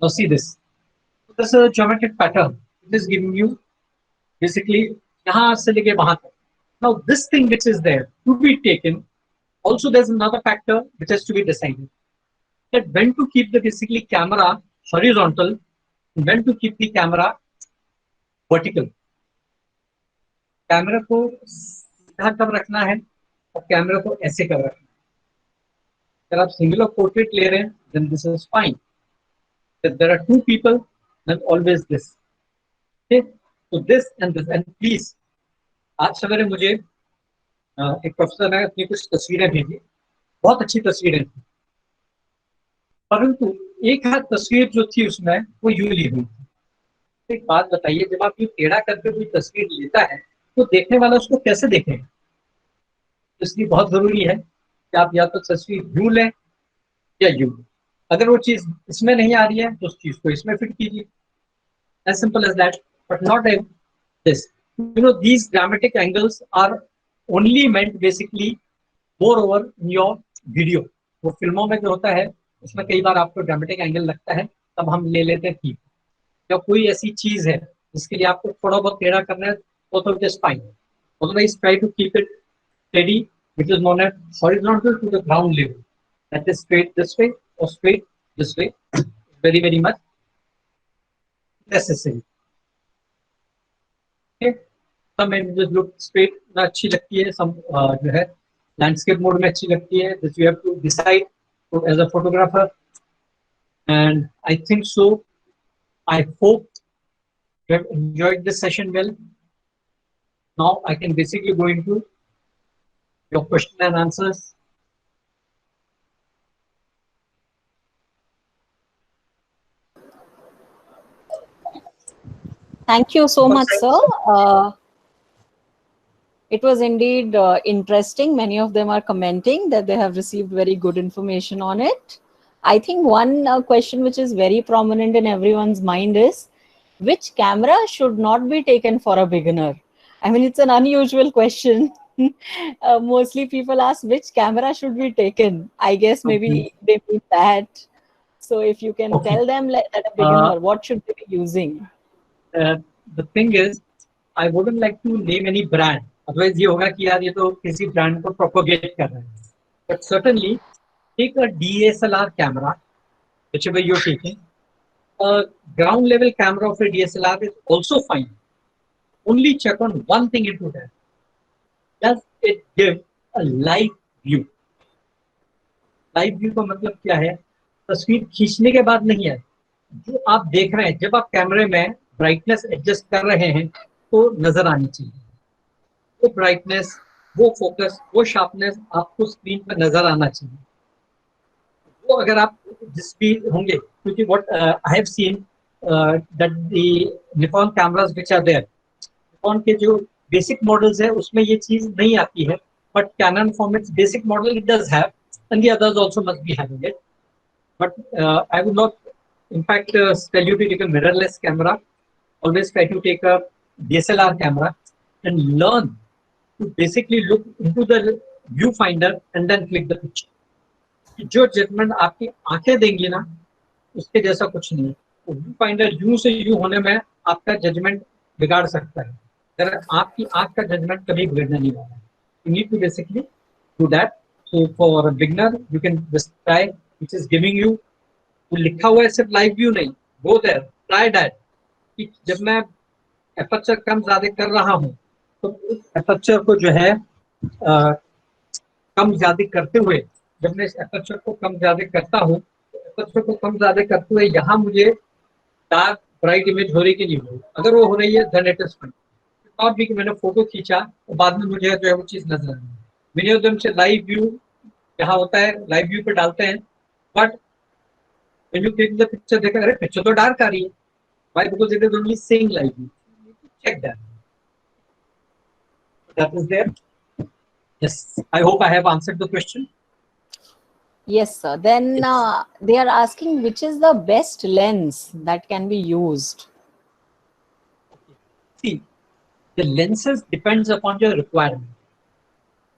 Now see this. This is a geometric pattern. It is giving you basically यहाँ से लेके वहां तक. Now this thing which is there to be taken, also there's another factor which has to be decided, that when to keep the basically camera horizontal and when to keep the camera vertical. Camera को सीधा कब रखना है और camera को ऐसे कब रखना है. अगर आप सिंगल पोर्ट्रेट ले रहे हैं then this is fine. If there are two people then always this. Okay, so this and please, आज सवेरे मुझे एक प्रोफेसर ने अपनी कुछ तस्वीरें भेजी, बहुत अच्छी तस्वीरें थी, परंतु एक हाथ तस्वीर जो थी उसमें वो यूं ली हुई थी. एक बात बताइए, जब आप यूं टेढ़ा करके कोई तस्वीर लेता है तो देखने वाला उसको कैसे देखेगा. इसलिए बहुत जरूरी है कि आप या तो तस्वीर यूं लें या यूं. अगर वो चीज इसमें नहीं आ रही है तो उस चीज को इसमें फिट कीजिए. as simple as that, but not this. You know, these dramatic angles are only meant basically moreover in your video. वो फिल्मों में जो होता है उसमें कई बार आपको ड्रामेटिक एंगल लगता है, तब हम ले लेते हैं ठीक. या कोई ऐसी चीज है जिसके लिए आपको थोड़ा बहुत टेढ़ा करना है तो just fine. Otherwise try to keep it steady, which is known as horizontal to the ground level. That is straight this way or straight this way. Very, very much necessary. Okay. some images look straight ना अच्छी लगती है, some जो है landscape mode में अच्छी लगती है. This you have to decide as a photographer, and I think so. I hope you have enjoyed this session well. Now I can basically go into your question and answers. Thank you so much, sir. It was indeed interesting. Many of them are commenting that they have received very good information on it. I think one question which is very prominent in everyone's mind is, which camera should not be taken for a beginner? I mean, it's an unusual question. Mostly people ask which camera should be taken. I guess maybe they mean that. So if you can tell them that a beginner, what should they be using? The thing is, I wouldn't like to name any brand. Otherwise, ये होगा कि यार ये तो किसी brand को propagate कर रहे हैं. But certainly, take a DSLR camera, whichever you're taking. A ground level camera of a DSLR is also fine. Only check on one thing into that. Does it give a live view? Live view का मतलब क्या है? तस्वीर खींचने के बाद नहीं है, जो आप देख रहे हैं, जब आप कैमरे में ब्राइटनेस एडजस्ट कर रहे हैं तो नजर आनी चाहिए. वो ब्राइटनेस, वो फोकस, वो शार्पनेस आपको स्क्रीन पर नजर आना चाहिए. वो अगर आप जिस भी होंगे, क्योंकि what I have seen that the Nikon cameras which are there, Nikon के जो बेसिक मॉडल्स है उसमें ये चीज नहीं आती है, but Canon for its basic model it does have, and the others also must be having it. But I would not, in fact, tell you to take a mirrorless camera. Always try to take a DSLR camera and learn to basically look into the viewfinder and then click the picture. जो judgement आपकी आंखें देंगी ना, उसके जैसा कुछ नहीं है. viewfinder यूं से यूं होने में आपका जजमेंट बिगाड़ सकता है, अगर आपकी आंख का जजमेंट कभी बिगड़ने नहीं वाला है. You need to basically do that. So for a beginner, you can just try which is giving you, वो लिखा हुआ है सिर्फ लाइव व्यू नहीं, go there, try that. कि जब मैं एपर्चर कम ज्यादा कर रहा हूँ तो एपर्चर को जो है कम ज्यादा करते हुए, जब मैं इस एपर्चर को कम ज्यादा करता हूँ तो एपर्चर को कम ज्यादा करते हुए यहाँ मुझे डार्क ब्राइट इमेज हो रही कि नहीं हो रही. अगर वो हो रही है देन इट इज फाइन. और भी कि मैंने फोटो खींचा और बाद में मुझे जो है वो चीज नजर आ रही है. मेनी ऑफ देम से लाइव व्यू यहाँ होता है, लाइव व्यू पे डालते हैं, but when you click the picture, देखा अरे पिक्चर तो डार्क आ रही है. Why? Because it is only saying live view. Check that. That is there. Yes, I hope I have answered the question. Yes, sir. Then they are asking which is the best lens that can be used. See, the lenses depends upon your requirement.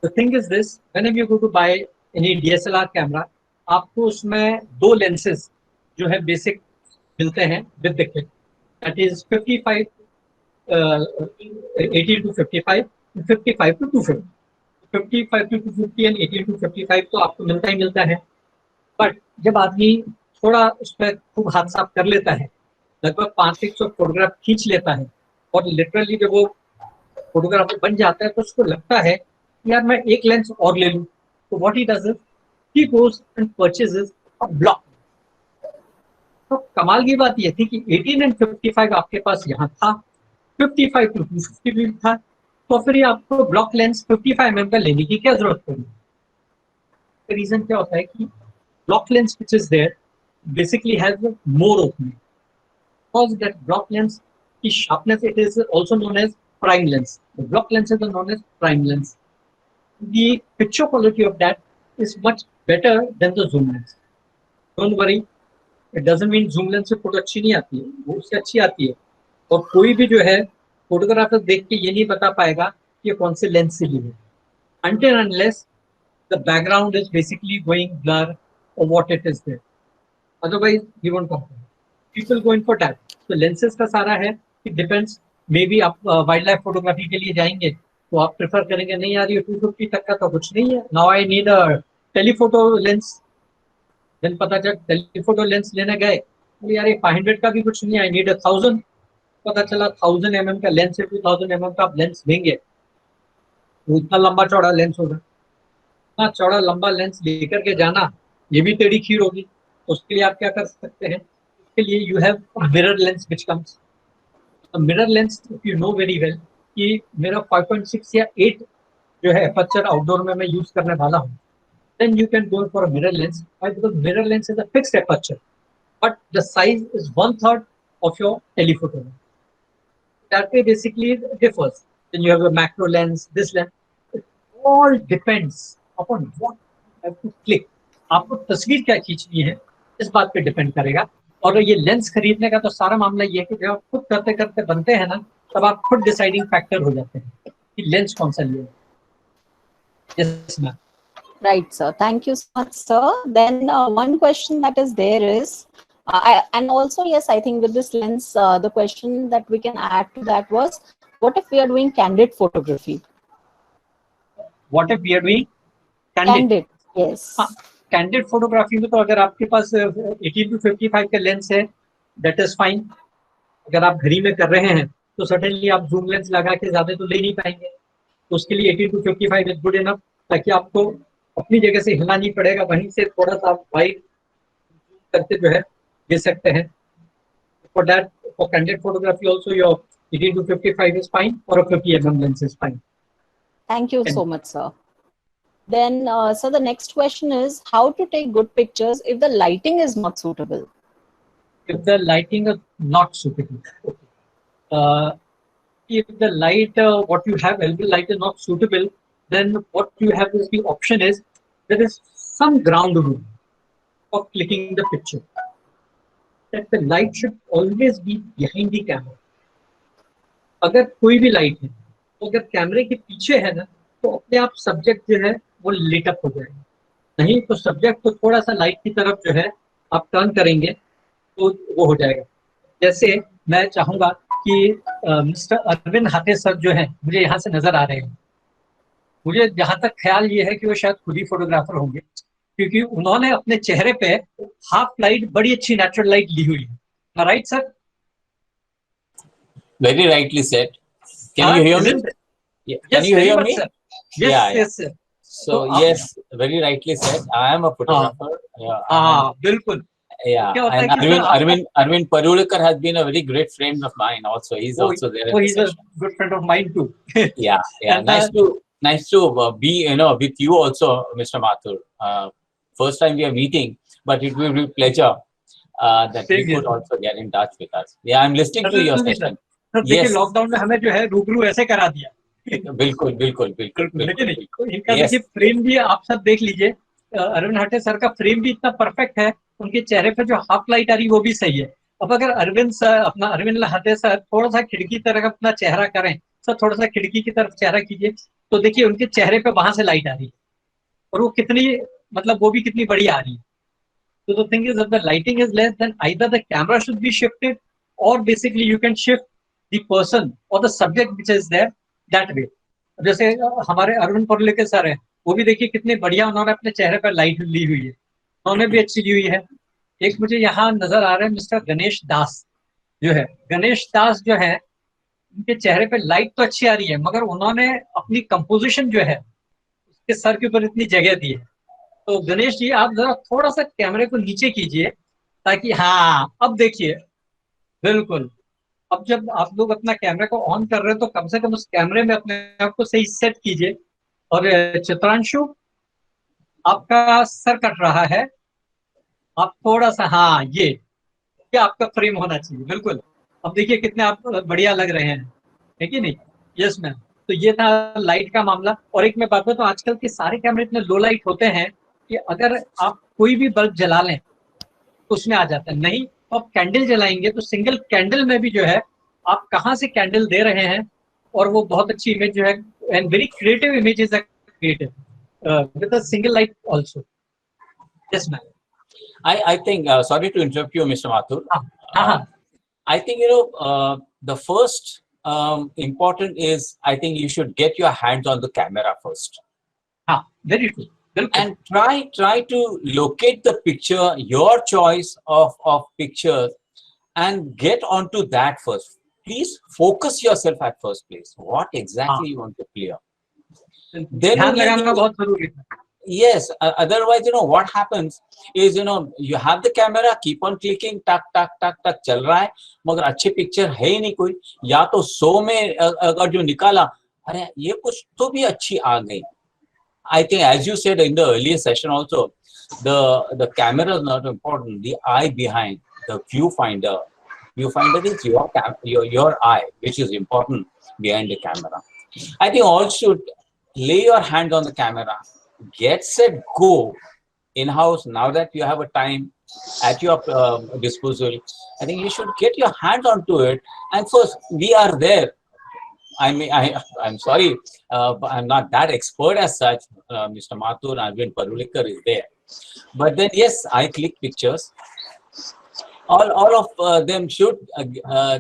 The thing is this: whenever you go to buy any DSLR camera, आपको उसमें दो lenses जो है basic मिलते हैं with the kit. That is 55, 18 to 55, 55 to 250. 55 to 250 and 18 to 55 तो आपको मिलता ही मिलता है. बट जब आदमी थोड़ा उस पर खूब हाथ साफ कर लेता है, लगभग 500 फोटोग्राफ खींच लेता है और लिटरली जब वो फोटोग्राफर बन जाता है तो उसको लगता है यार मैं एक लेंस और ले लूं. तो what he does is he goes and purchases a block. तो कमाल की बात ये थी कि 18 एंड 55 आपके पास यहाँ था, 55 to 250 भी था, तो फिर आपको ब्लॉक लेंस 55 mm का लेने की क्या जरूरत पड़ी. रीजन क्या होता है कि block lens which is there basically has more opening, because that block lens की sharpness it is also known as prime lens. The block lenses are known as prime lens. The picture quality of that is much better than the zoom lens. Don't worry, it doesn't mean zoom lens से photo अच्छी नहीं आती है, वो उससे अच्छी आती है. और कोई भी जो है फोटोग्राफर देख के ये नहीं बता पाएगा कि ये कौन से लेंस से ली है, until unless the background is basically going blur or what it is there. Otherwise you won't compare. People going for that. So lenses का सारा है, it depends. Maybe आप वाइल्ड लाइफ फोटोग्राफी के लिए जाएंगे तो आप प्रेफर करेंगे नहीं यार ये 250 तक का तो कुछ नहीं है, now I need a telephoto lens. Then पता चल टेलीफोटो लेंस लेने गए तो यार ये 500 का भी कुछ नहीं, आई नीड 1000. पता चला 1000 mm का लेंस है, 2000 mm का आप लेंस लेंगे तो इतना लंबा चौड़ा लेंस होगा, इतना चौड़ा लंबा लेंस लेकर के जाना ये भी टेढ़ी खीर होगी। तो उसके लिए आप क्या कर सकते हैं, उसके लिए you have mirror lens which comes. Mirror lens if you know very well कि मेरा 5.6 या 8 जो है अपर्चर आउटडोर में मैं यूज करने वाला हूँ, then you can go for a mirror lens. Why? Because mirror lens is a fixed aperture, but the size is 1/3 of your telephoto. That way basically it differs. Then you have a macro lens, this lens. It all depends upon what you have to click. आपको तस्वीर क्या खींचनी है इस बात पे depend करेगा। और ये लेंस खरीदने का तो सारा मामला ये है कि जब आप खुद करते करते बनते हैं ना, तब आप खुद डिसाइडिंग फैक्टर हो जाते हैं कि लेंस कौन सा लिए। Yes ma'am. Right, sir. Thank you so much, sir. Then one question that is there is, and also, yes, I think with this lens, the question that we can add to that was, what if we are doing candid photography? What if we are doing candid? Candid, yes. Candid photography में तो अगर आपके पास 18-55 का lens है, that is fine. अगर आप घड़ी में कर रहे हैं तो सडनली आप जूम लेंस लगा के ज्यादा तो ले नहीं पाएंगे, तो उसके लिए 18-55 इज गुड इनफ, ताकि आपको अपनी जगह से हिलना नहीं पड़ेगा, वहीं से थोड़ा सा आप वाइड करके जो है ले सकते हैं। For that, for candid photography also your 18-55 is fine और a 50 mm lens is fine. Thank you so much, sir. Then, so the next question is, how to take good pictures if the lighting is not suitable? If the lighting is not suitable, if the light, what you have, available light is not suitable, then what you have is the option is there is some ground room of clicking the picture. That the light should always be behind the camera. अगर कोई भी light है तो अगर कैमरे के पीछे है ना, तो अपने आप सब्जेक्ट जो है वो लिट अप हो जाएगा। नहीं तो सब्जेक्ट को थोड़ा सा लाइट की तरफ जो है आप टर्न करेंगे तो वो हो जाएगा। जैसे मैं चाहूंगा कि मिस्टर अरविंद हाथे सर जो है मुझे यहाँ से नजर आ रहे हैं, मुझे जहां तक ख्याल ये है कि वो शायद खुद ही फोटोग्राफर होंगे, क्योंकि उन्होंने अपने चेहरे पे हाफ लाइट, बड़ी अच्छी नेचुरल लाइट ली हुई है। Right sir? Very rightly said. Can you hear me? Yeah. Can you hear me? Yes, yes, sir. So yes, very rightly said. I am a photographer. बिल्कुल। Yeah, and Arvind Parulekar has been a very great friend of mine. Also, he's also there. He's a good friend of mine too. Yeah. And, nice to be with you also, Mr. Mathur. First time we are meeting, but it will be a pleasure that you could also get in touch with us. Yeah, I'm listening to your session. देखिए lockdown में हमें जो है रूबरू ऐसे करा दिया। बिल्कुल। इनका देखिए फ्रेम भी आप सब देख लीजिए, अरविंद हाटे सर का फ्रेम भी इतना परफेक्ट है, उनके चेहरे पर जो हाफ लाइट आ रही वो भी सही है। अब अगर अरविंद हाटे सर थोड़ा सा खिड़की तरफ अपना चेहरा करें, सर थोड़ा सा खिड़की की तरफ चेहरा कीजिए, तो देखिए उनके चेहरे पे वहां से लाइट आ रही है और वो कितनी, मतलब वो भी कितनी बढ़िया आ रही है। तो the thing is, if the lighting is less, then either the camera should be shifted or basically you can shift the person or the subject which is there that way. जैसे हमारे अरविंद परुलेकर सर है, वो भी देखिए कितने बढ़िया उन्होंने अपने चेहरे पर लाइट ली हुई है, उन्होंने भी अच्छी ली हुई है। एक मुझे यहाँ नजर आ रहे हैं मिस्टर गणेश दास जो है, गणेश दास जो है उनके चेहरे पे लाइट तो अच्छी आ रही है, मगर उन्होंने अपनी कंपोजिशन जो है उसके सर के ऊपर इतनी जगह दी है। तो गणेश जी आप जरा थोड़ा सा कैमरे को नीचे कीजिए, ताकि हाँ अब देखिए बिल्कुल। अब जब आप लोग अपना कैमरा को ऑन कर रहे हैं तो कम से कम उस कैमरे में अपने आप को सही सेट कीजिए। और चित्रांशु, आपका सर कट रहा है, आप थोड़ा सा, हाँ ये आपका फ्रेम होना चाहिए बिल्कुल। अब देखिए कितने आप बढ़िया लग रहे हैं, है कि नहीं? Yes ma'am. तो ये था लाइट का मामला। और एक मैं बात बताऊं, आजकल के सारे कैमरे इतने लो लाइट होते हैं कि अगर आप कोई भी बल्ब जला लें तो उसमें आ जाता है, नहीं तो आप कैंडल जलाएंगे तो सिंगल कैंडल में भी जो है आप कहाँ से कैंडल दे रहे हैं, और वो बहुत अच्छी इमेज जो है, and very creative images are created with a single light also. Yes ma'am. I think, sorry to interrupt you, Mr. Mathur. I think, the first important is, I think you should get your hands on the camera first. Very true. And try to locate the picture, your choice of picture, and get onto that first. please focus yourself at first place. What exactly you want to clear. Then ध्यान only लगाना बहुत जरूरी है. yes, otherwise, what happens is, you have the camera, keep on clicking, tak, tak, tak, tak, चल रहा है, मगर अच्छी पिक्चर है ही नहीं कोई, या तो 100 में अगर जो निकाला, अरे ये कुछ तो भी अच्छी आ गई. I think, as you said in the earlier session also, the camera is not important, the eye behind, the viewfinder. Viewfinder is your eye, which is important behind the camera. I think all should lay your hand on the camera, get set, go in-house. Now that you have a time at your disposal, I think you should get your hands onto it. And first, we are there. I mean, I'm sorry, but I'm not that expert as such. Mr. Mathur, Arvind Parulikar is there. But then, yes, I click pictures. All of them should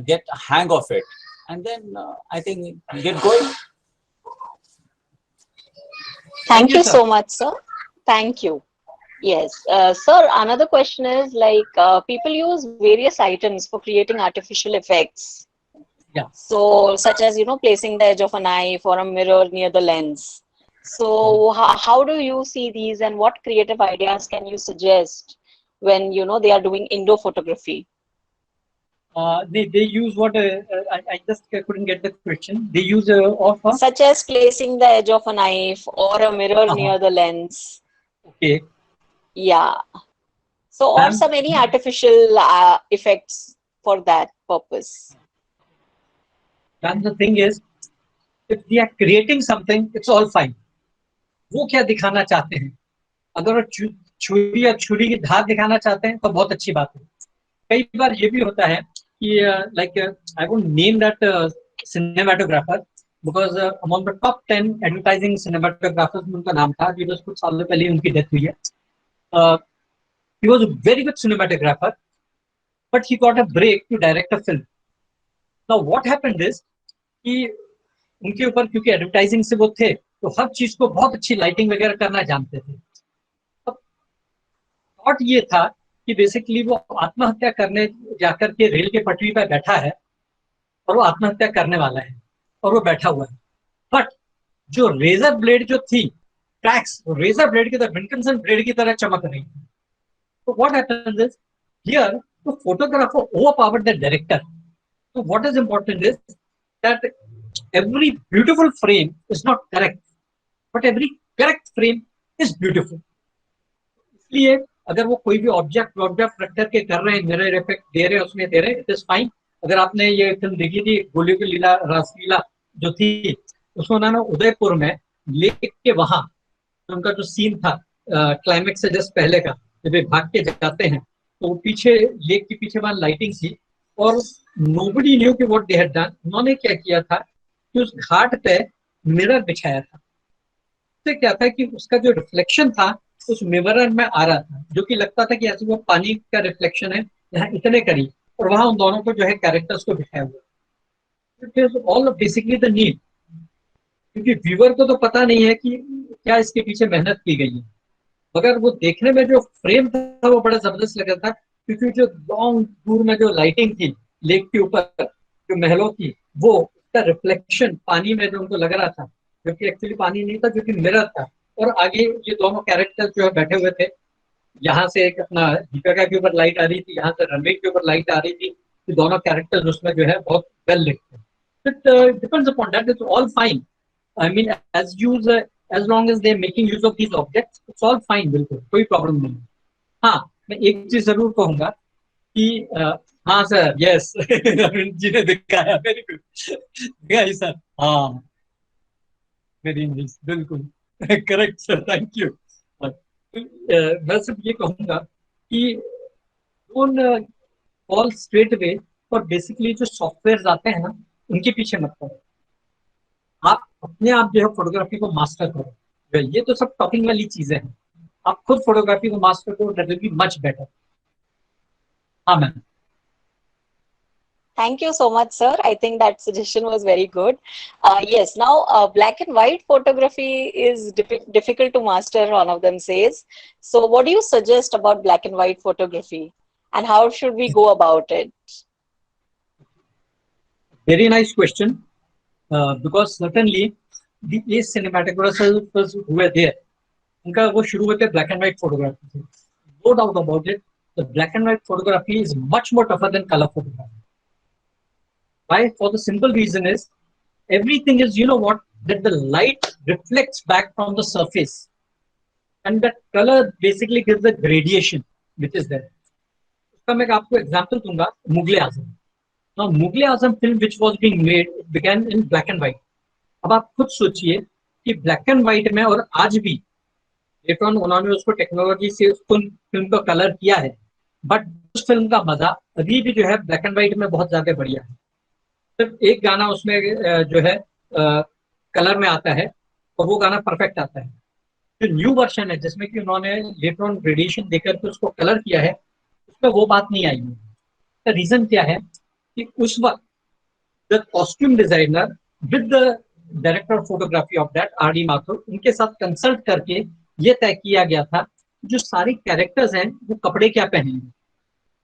get a hang of it. And then I think get going. Thank you sir. so much, sir. Thank you. Yes. Sir, another question is like people use various items for creating artificial effects. Yeah. So, such as, placing the edge of a knife or a mirror near the lens. So, how do you see these and what creative ideas can you suggest when, they are doing indoor photography? They use what? I just couldn't get the question. They use of Such as placing the edge of a knife or a mirror near the lens. Okay. Yeah. So, or Ma'am? some any artificial effects for that purpose. And the thing is, if they are creating something, it's all fine. वो क्या दिखाना चाहते हैं? अगर वो छुरी या छुरी की धार दिखाना चाहते हैं तो बहुत अच्छी बात है. कई बार ये भी होता है कि like I won't name that cinematographer because among the top 10 advertising cinematographers में उनका नाम था, जो कुछ सालों पहले उनकी डेथ हुई है. He was a very good cinematographer, but he got a break to direct a film. Now what happened is कि उनके ऊपर क्योंकि एडवर्टाइजिंग से वो थे तो हर चीज को बहुत अच्छी लाइटिंग वगैरह करना जानते थे. अब थॉट ये था कि बेसिकली वो आत्महत्या करने जाकर के रेल के पटरी पर बैठा है और वो आत्महत्या करने वाला है और वो बैठा हुआ है. बट जो रेजर ब्लेड जो थी ट्रैक्स रेजर ब्लेड की तरह विल्किंसन ब्लेड की तरह चमक रही थी. तो what happens is here the photographer overpowered the director. So what is important is that every beautiful frame is not correct, but every correct frame is beautiful. इसलिए अगर वो कोई भी ऑब्जेक्ट रख करके कर रहे हैं, मिरर इफेक्ट दे रहे हैं, उसमें दे रहे हैं, इट इज फाइन. अगर आपने ये फिल्म देखी थी गोलियों की लीला रासलीला जो थी, उसमें उन्होंने उदयपुर में लेक के वहां उनका जो सीन था क्लाइमेक्स से जस्ट पहले का, जब वे भाग के जाते हैं तो पीछे लेक के पीछे वहां लाइटिंग थी और nobody knew कि what they had done. उन्होंने क्या किया था कि उस घाट पे मिरर बिछाया था. उससे क्या था कि उसका जो रिफ्लेक्शन था उस मिरर में आ रहा था, जो कि लगता था कि ऐसे वो पानी का रिफ्लेक्शन है यहाँ इतने करीब, और वहां उन दोनों को जो है कैरेक्टर्स को बिठाया हुआ. It is all basically the need, क्योंकि व्यूअर को तो पता नहीं है कि क्या इसके पीछे मेहनत की गई है, मगर वो देखने में जो फ्रेम था वो बड़ा जबरदस्त लग रहा था, क्योंकि जो लॉन्ग दूर में जो लाइटिंग थी लेक के ऊपर जो महलों की, वो उसका रिफ्लेक्शन पानी में जो उनको लग रहा था, जो कि एक्चुअली पानी नहीं था, जो कि मिरर था. और आगे ये दोनों कैरेक्टर जो है बैठे हुए थे, यहाँ से एक अपना दीपिका के ऊपर लाइट आ रही थी, यहाँ से रणवीर के ऊपर लाइट आ रही थी. तो दोनों कैरेक्टर्स उसमें जो है बहुत वेल लिखते हैं. It depends upon that. It's all fine. I mean as long as they are making use of these objects, it's all fine. बिल्कुल कोई प्रॉब्लम नहीं. हाँ, मैं एक चीज जरूर कहूंगा कि हाँ सर, यस अरविंद जी ने दिखाया, वेरी गुड दिखाई सर. हाँ, वेरी नाइस, बिल्कुल करेक्ट सर, थैंक यू. मैं सिर्फ ये कहूंगा कि डोंट फॉल स्ट्रेट वे, और बेसिकली जो सॉफ्टवेयर आते हैं ना उनके पीछे मत पड़ो. आप अपने आप जो है फोटोग्राफी को मास्टर करो. ये तो सब टॉकिंग वाली चीजें हैं. आप खुद फोटोग्राफी को मास्टर करो, that will be much better. हाँ ma'am. Thank you so much, sir. I think that suggestion was very good. Yes, now black and white photography is difficult to master, one of them says. So what do you suggest about black and white photography and how should we go about it? Very nice question. Because certainly the cinematographers who were there, उनका वो शुरू होते black and white photography से. No doubt about it. The black and white photography is much more tougher than color photography. Why? For the simple reason is everything is, you know what, that the light reflects back from the surface, and that color basically gives the gradation which is there. उसका मैं आपको example दूंगा, मुगले आजम. Now Mughal e Azam film which was being made, it began in black and white. अब आप खुद सोचिए कि black and white में और आज भी लेटर ऑन उन्होंने उसको टेक्नोलॉजी से उसको फिल्म को कलर किया है, बट उस फिल्म का मजा अभी भी जो है ब्लैक एंड व्हाइट में बहुत ज्यादा बढ़िया है. सिर्फ एक गाना उसमें जो है कलर में आता है और वो गाना परफेक्ट आता है. जो न्यू वर्जन है जिसमें कि उन्होंने लेटर ऑन ग्रेडेशन देकर के उसको कलर किया है, उसमें वो बात नहीं आई है. तो रीजन क्या है कि उस वक्त the costume designer with the director of photography of that RD. Mathur, उनके साथ कंसल्ट करके ये तय किया गया था जो सारी कैरेक्टर्स हैं वो कपड़े क्या पहनेंगे.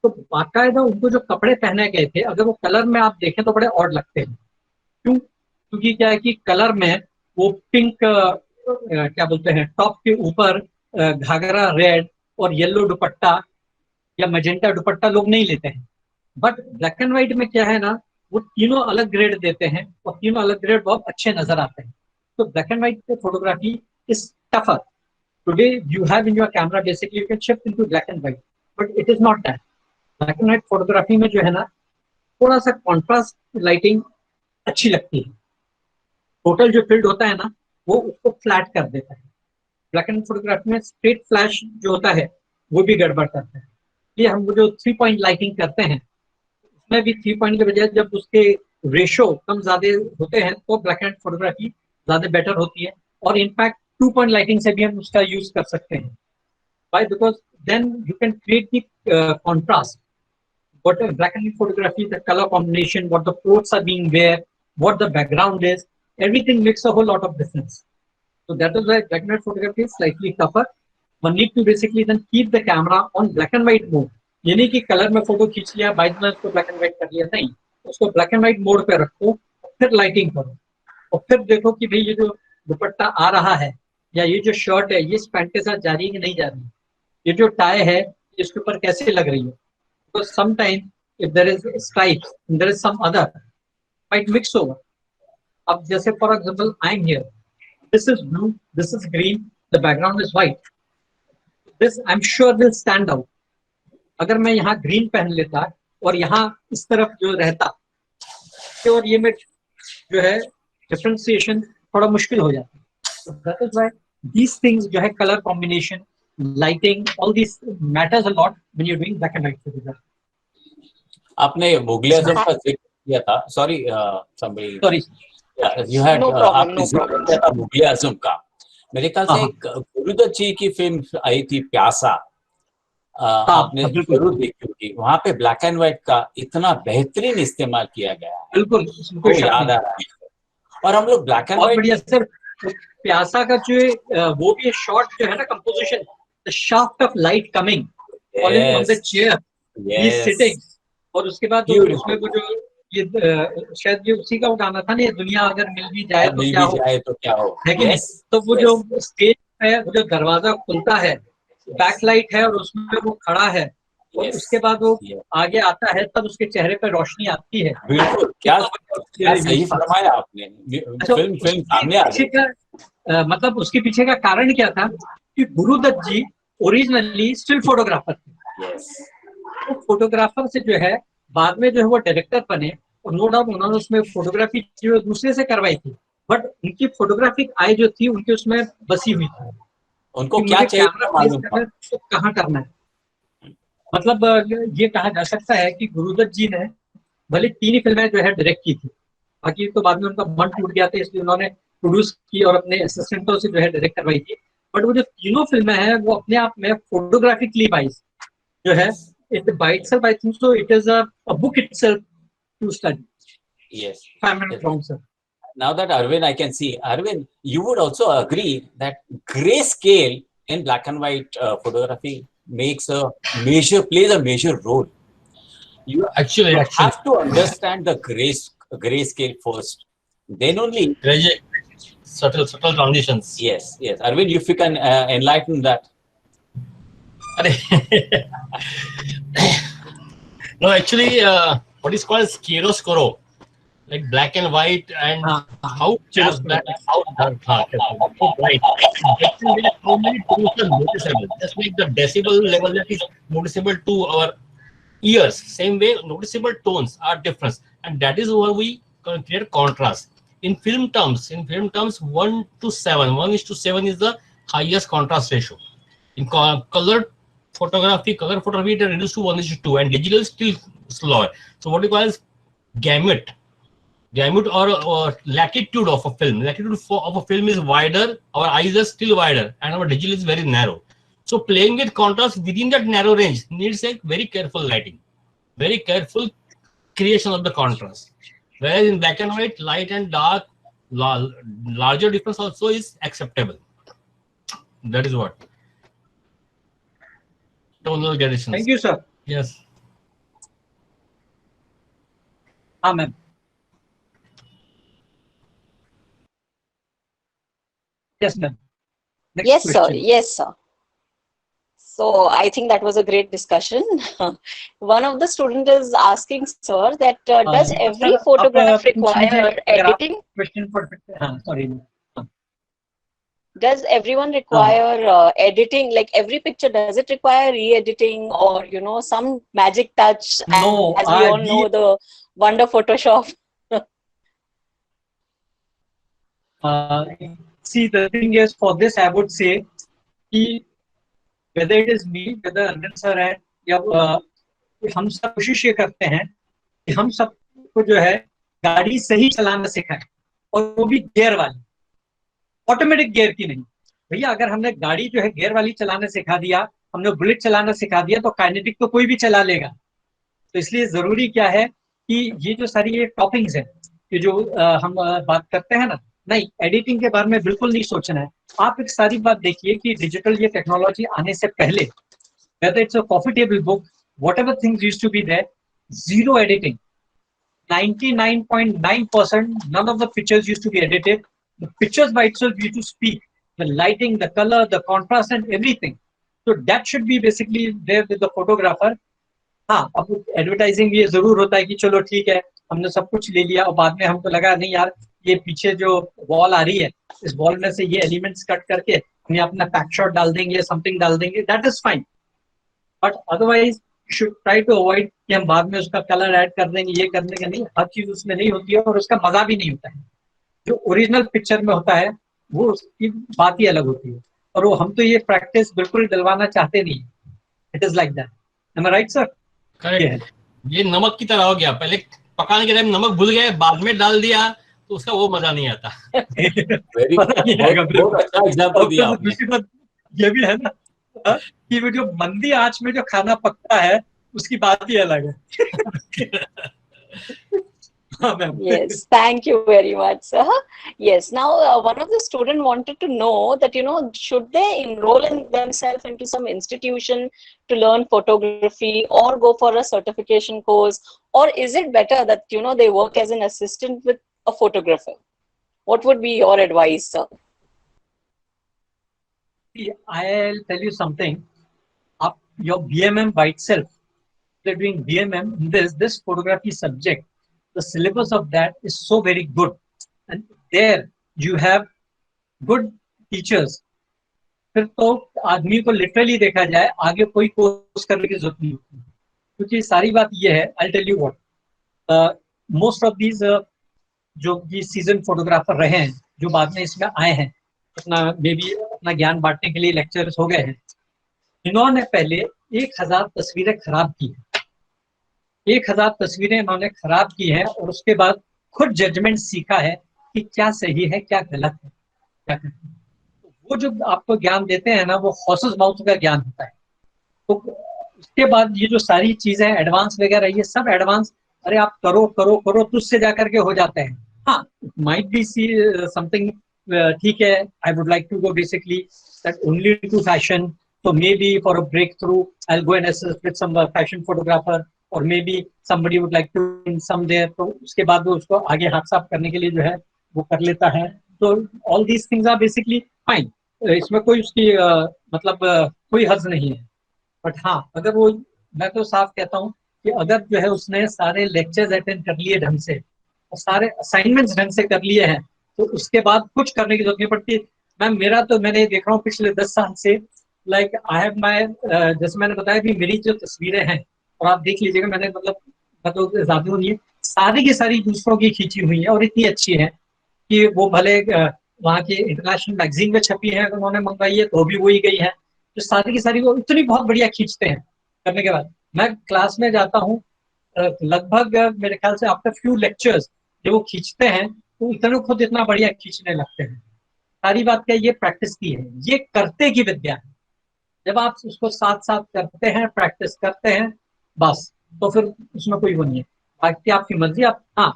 तो बाकायदा उनको जो कपड़े पहने गए थे, अगर वो कलर में आप देखें तो बड़े ऑड लगते हैं. क्यों? क्योंकि क्या है कि कलर में वो पिंक क्या बोलते हैं टॉप के ऊपर घाघरा रेड और येलो दुपट्टा या मजेंटा दुपट्टा लोग नहीं लेते हैं. बट ब्लैक एंड व्हाइट में क्या है ना, वो तीनों अलग ग्रेड देते हैं और तीनों अलग ग्रेड बहुत अच्छे नजर आते हैं. तो black and white photography is tougher. Today you have in your camera basically you can shift into black and white, but it is not that. Black and white photography में जो है ना थोड़ा सा contrast lighting अच्छी लगती है. Total जो फील्ड होता है ना वो उसको फ्लैट कर देता है. ब्लैक एंड फोटोग्राफी में स्ट्रेट फ्लैश जो होता है वो भी गड़बड़ करता है. ये हम जो 3 पॉइंट लाइटिंग करते हैं उसमें भी 3 पॉइंट के बजाय जब उसके रेशो कम ज्यादा होते हैं तो ब्लैक एंड फोटोग्राफी ज्यादा बेटर होती है. और इनफैक्ट 2 पॉइंट लाइटिंग से भी हम उसका यूज कर सकते हैं. Why? Because then you can create the contrast. What a black and white photography, the color combination, what the quotes are being there, what the background is, everything makes a whole lot of difference. So that is why black and white photography is slightly tougher. One need to basically then keep the camera on black and white mode. ये नहीं कि colour में photo खींच लिया बाद में उसको black and white कर लिया, नहीं. उसको ब्लैक एंड व्हाइट मोड पे रखो फिर लाइटिंग करो और फिर देखो कि भाई ये जो दुपट्टा आ रहा है या ये जो शर्ट है ये इस पैंट के साथ जा रही है कि नहीं जा रही है, ये जो टाई है इसके ऊपर कैसे लग रही है. Because sometimes if there is stripes and there is some other might mix over. अब जैसे for example I am here, this is blue, this is green, the background is white. This I'm sure will stand out. अगर मैं यहाँ green पहन लेता और यहाँ इस तरफ जो रहता तो और ये में जो है डिफरेंशिएशन थोड़ा मुश्किल हो जाता. So that is why these things जो है color combination, lighting, all these matters a lot when you're doing black and white photography. आपने मुगले आजम का जिक्र किया था. Sorry somebody. Sorry. You had No problem, आपने no जिक्र किया था मुगले आजम का. मेरे ख्याल से एक गुरुदत्त जी की फिल्म आई थी प्यासा, आपने जरूर देखी होगी. वहाँ पे ब्लैक एंड व्हाइट का इतना बेहतरीन इस्तेमाल किया गया है. बिल्कुल वो याद आ रहा है. और हम लोग ब्लैक एंड बढ़िया व्हाइट सर. प्यासा का जो वो भी शॉट जो है ना composition, the shaft of light coming falling on the chair he is sitting, और उसके बाद उसमें वो जो ये शायद ये उसी का वो गाना था ना, ये दुनिया अगर मिल भी जाए तो क्या हो, है कि नहीं. तो वो जो स्टेज है वो जो दरवाजा खुलता है, बैक लाइट है और उसमें वो खड़ा है और उसके बाद वो आगे आता है तब उसके चेहरे पर रोशनी आती है. बिल्कुल. क्या सही फरमाया आपने. फिल्म सामने आ गई. मतलब उसके पीछे का कारण क्या था कि गुरुदत्त जी ओरिजिनली स्टिल फोटोग्राफर थे. तो फोटोग्राफर से जो है बाद में जो है वो डायरेक्टर बने और नो डाउट उन्होंने उसमें फोटोग्राफी जो दूसरे से करवाई थी, बट उनकी फोटोग्राफिक आई जो थी उनके उसमें बसी हुई थी. उनको क्या चाहिए तो कहाँ करना है. मतलब ये कहा जा सकता है कि गुरुदत्त जी ने भले 3 ही फिल्में जो है डायरेक्ट की थी, बाकी तो बाद में उनका मन टूट गया था इसलिए उन्होंने प्रोड्यूस की और अपने असिस्टेंटों से जो है डायरेक्ट करवाई थी. बट वो जो तीनों फिल्में हैं वो अपने आप में फोटोग्राफिकली वाइज जो है it by itself I think so it is a book itself to study. Yes. If I'm not wrong, sir. Now that Arvind, I can see, Arvind, you would also agree that grayscale in black and white photography plays a major role. You have to understand the grayscale first. Then only. Subtle transitions. Yes. Arvind, if you can enlighten that. No, actually, what is called chiaroscuro, like black and white, and how just black, how dark, white. How many tones are noticeable? Just like the decibel level that is noticeable to our ears, same way noticeable tones are different, and that is where we create contrast. In film terms, 1:7, 1:7 is the highest contrast ratio. In color photography, it is reduced to 1:2, and digital is still slower. So what we call is gamut or latitude of a film. Latitude of a film is wider, our eyes are still wider, and our digital is very narrow. So playing with contrast within that narrow range needs a very careful lighting, very careful creation of the contrast. Whereas in black and white, light and dark, larger difference also is acceptable. That is what. Tonal gradations. Thank you, sir. Yes. Ma'am. Yes, ma'am. Next Yes, sir. question. Yes, sir. So I think that was a great discussion. One of the students is asking, sir, that does every sir, photograph आप पूछ लीजिए, require अगर आप editing? question for sorry. Does everyone require editing? Like every picture, does it require re-editing or some magic touch? No, as we all know the wonder Photoshop. See, the thing is, for this, I would say, whether it is me, whether Arvind sir है, या हम सब कोशिश ये करते हैं कि हम सबको जो है गाड़ी सही चलाना सिखाएं, और वो भी गियर वाली, ऑटोमेटिक गियर की नहीं। भैया अगर हमने गाड़ी जो है गियर वाली चलाना सिखा दिया, हमने बुलेट चलाना सिखा दिया, तो काइनेटिक तो कोई भी चला लेगा। तो इसलिए जरूरी क्या है कि ये जो सारी ये टॉपिक्स है, कि जो हम बात करते हैं ना, नहीं, एडिटिंग के बारे में बिल्कुल नहीं सोचना है। आप एक सारी बात देखिए कि डिजिटल ये टेक्नोलॉजी आने से पहले, whether it's a coffee table book, whatever things used to be there, zero editing. 99.9%, none of the pictures used to be edited. The pictures by itself used to speak. The lighting, the color, the contrast and everything. So that should be basically there with the photographer. हाँ, अब advertising ये जरूर होता है कि चलो ठीक है, हमने सब कुछ ले लिया और बाद में हमको लगा नहीं यार, ये पीछे जो वॉल आ रही है, इस वॉल में से ये एलिमेंट्स कट करके हम अपना पैक शॉट डाल देंगे, समथिंग डाल देंगे, that is fine. But otherwise should try to avoid कि हम बाद में उसका कलर ऐड कर देंगे, ये कर देंगे, नहीं, हर चीज उसमें नहीं होती है और उसका मजा भी नहीं होता है। जो ओरिजिनल पिक्चर में होता है वो उसकी बात ही अलग होती है, और वो हम तो ये प्रैक्टिस बिल्कुल डलवाना चाहते नहीं। It is like that. Am I right sir? Correct. ये नमक की तरह हो गया, पहले पकाने के टाइम नमक भूल गए, बाद में डाल दिया तो उसका वो मजा नहीं आता। बहुत अच्छा एग्जांपल दिया आपने। दूसरी बात ये भी है ना कि वो जो मंदी आंच में जो खाना पकता है उसकी बात ही अलग है। Yes, thank you very much, sir. Yes, now one of the students wanted to know that, should they enroll in themselves into some institution to learn photography or go for a certification course, or is it better that, they work as an assistant with a photographer? What would be your advice, sir? I'll tell you something. Your BMM by itself, they're doing BMM in this photography subject. The syllabus of that is so very good, and there you have good teachers. फिर तो आदमी को literally देखा जाए आगे कोई course करने की जरूरत नहीं होती, क्योंकि सारी बात ये है। I'll tell you what, most of these जो कि सीजन फोटोग्राफर रहे हैं, जो बाद में इसमें आए हैं, अपना मे बी अपना ज्ञान बांटने के लिए लेक्चर्स हो गए हैं, इन्होंने पहले 1000 तस्वीरें खराब की है। 1000 तस्वीरें इन्होंने खराब की है और उसके बाद खुद जजमेंट सीखा है कि क्या सही है, क्या गलत है, क्या करना है। तो वो जो आपको ज्ञान देते हैं ना, वो हॉर्सेस माउथ का ज्ञान होता है। तो उसके बाद ये जो सारी चीजें एडवांस वगैरह, ये सब एडवांस, अरे आप करो करो करो तो उससे जाकर के हो जाते हैं। हाँ, माइट बी सी समथिंग, ठीक है, I would like to go basically that only to fashion, so maybe for a breakthrough I'll go and assist with some fashion photographer, और may be somebody would like to in some there, तो उसके बाद वो उसको आगे हाथ साफ करने के लिए जो है वो कर लेता है। तो all these things are basically fine, इसमें कोई उसकी मतलब कोई हर्ज नहीं है। बट हाँ, अगर वो, मैं तो साफ कहता हूँ कि अगर जो है उसने सारे लेक्चर्स अटेंड कर लिए ढंग से और सारे असाइनमेंट्स ढंग से कर लिए हैं, तो उसके बाद कुछ करने की जरूरत नहीं पड़ती। मैम मेरा तो, मैंने देख रहा हूँ पिछले 10 साल से, लाइक आई हैव माय, जैसे मैंने बताया भी, मेरी जो तस्वीरें हैं और आप देख लीजिएगा, मैंने मतलब ज्यादा नहीं है, सारी की सारी दूसरों की खींची हुई है और इतनी अच्छी है कि वो भले वहाँ की इंटरनेशनल मैगजीन में छपी है, अगर उन्होंने मंगवाई है तो भी वही गई है। तो सारी की सारी वो इतनी बहुत बढ़िया खींचते हैं। करने के बाद मैं क्लास में जाता हूँ, लगभग मेरे ख्याल से आफ्टर फ्यू लेक्चर्स जब वो खींचते हैं तो इतने खुद इतना बढ़िया खींचने लगते हैं। सारी बात क्या, ये प्रैक्टिस की है, ये करते की विद्या है। जब आप उसको साथ साथ करते हैं, प्रैक्टिस करते हैं, बस, तो फिर उसमें कोई वो नहीं है। बाकी आपकी मर्जी, आप हाँ